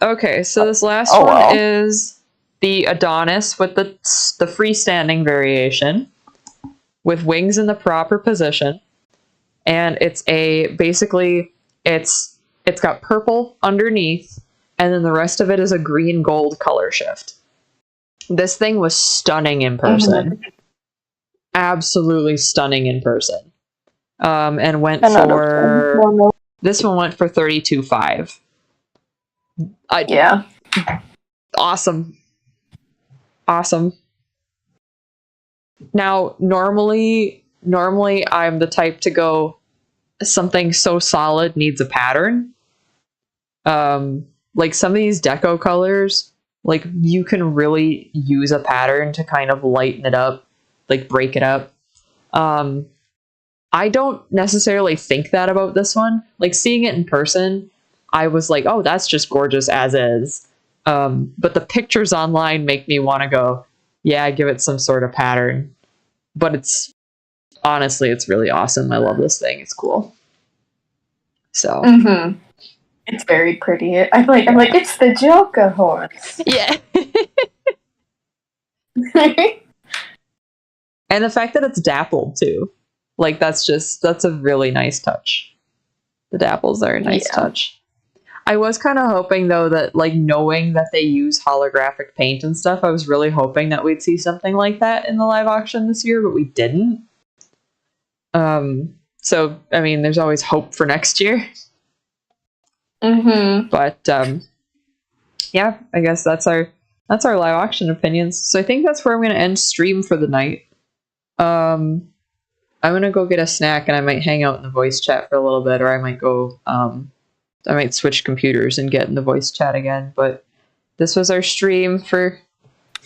Okay, so this last one is the Adonis with the freestanding variation with wings in the proper position. And it's basically it's got purple underneath and then the rest of it is a green gold color shift. This thing was stunning in person. Absolutely stunning in person. And went for this one went for 32.5. Yeah. Awesome. Now, normally I'm the type to go something so solid needs a pattern. Like some of these deco colors, like you can really use a pattern to kind of lighten it up, like break it up. I don't necessarily think that about this one. Like seeing it in person, I was like, oh, that's just gorgeous as is. But the pictures online make me want to go, yeah, give it some sort of pattern. But it's really awesome. I love this thing. It's cool. So. It's very pretty. I'm like, it's the Joker horse. Yeah. And the fact that it's dappled too. Like that's a really nice touch. The dapples are a nice touch. I was kind of hoping though that like knowing that they use holographic paint and stuff, I was really hoping that we'd see something like that in the live auction this year, but we didn't. So I mean there's always hope for next year. But yeah, I guess that's our live auction opinions. So I think that's where I'm gonna end stream for the night. I'm gonna go get a snack and I might hang out in the voice chat for a little bit, or I might go I might switch computers and get in the voice chat again. But this was our stream for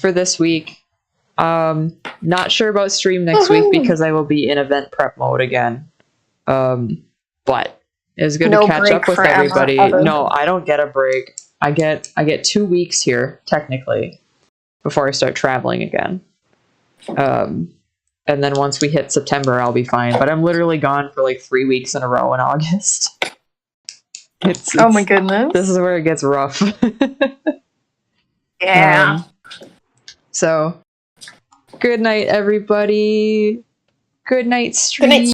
this week. Not sure about stream next week because I will be in event prep mode again. But it was good to catch up with everybody. No, I don't get a break. I get 2 weeks here technically before I start traveling again. And then once we hit September, I'll be fine. But I'm literally gone for like 3 weeks in a row in August. It's oh my goodness. This is where it gets rough. Yeah. So, good night, everybody. Good night, stream. Good night.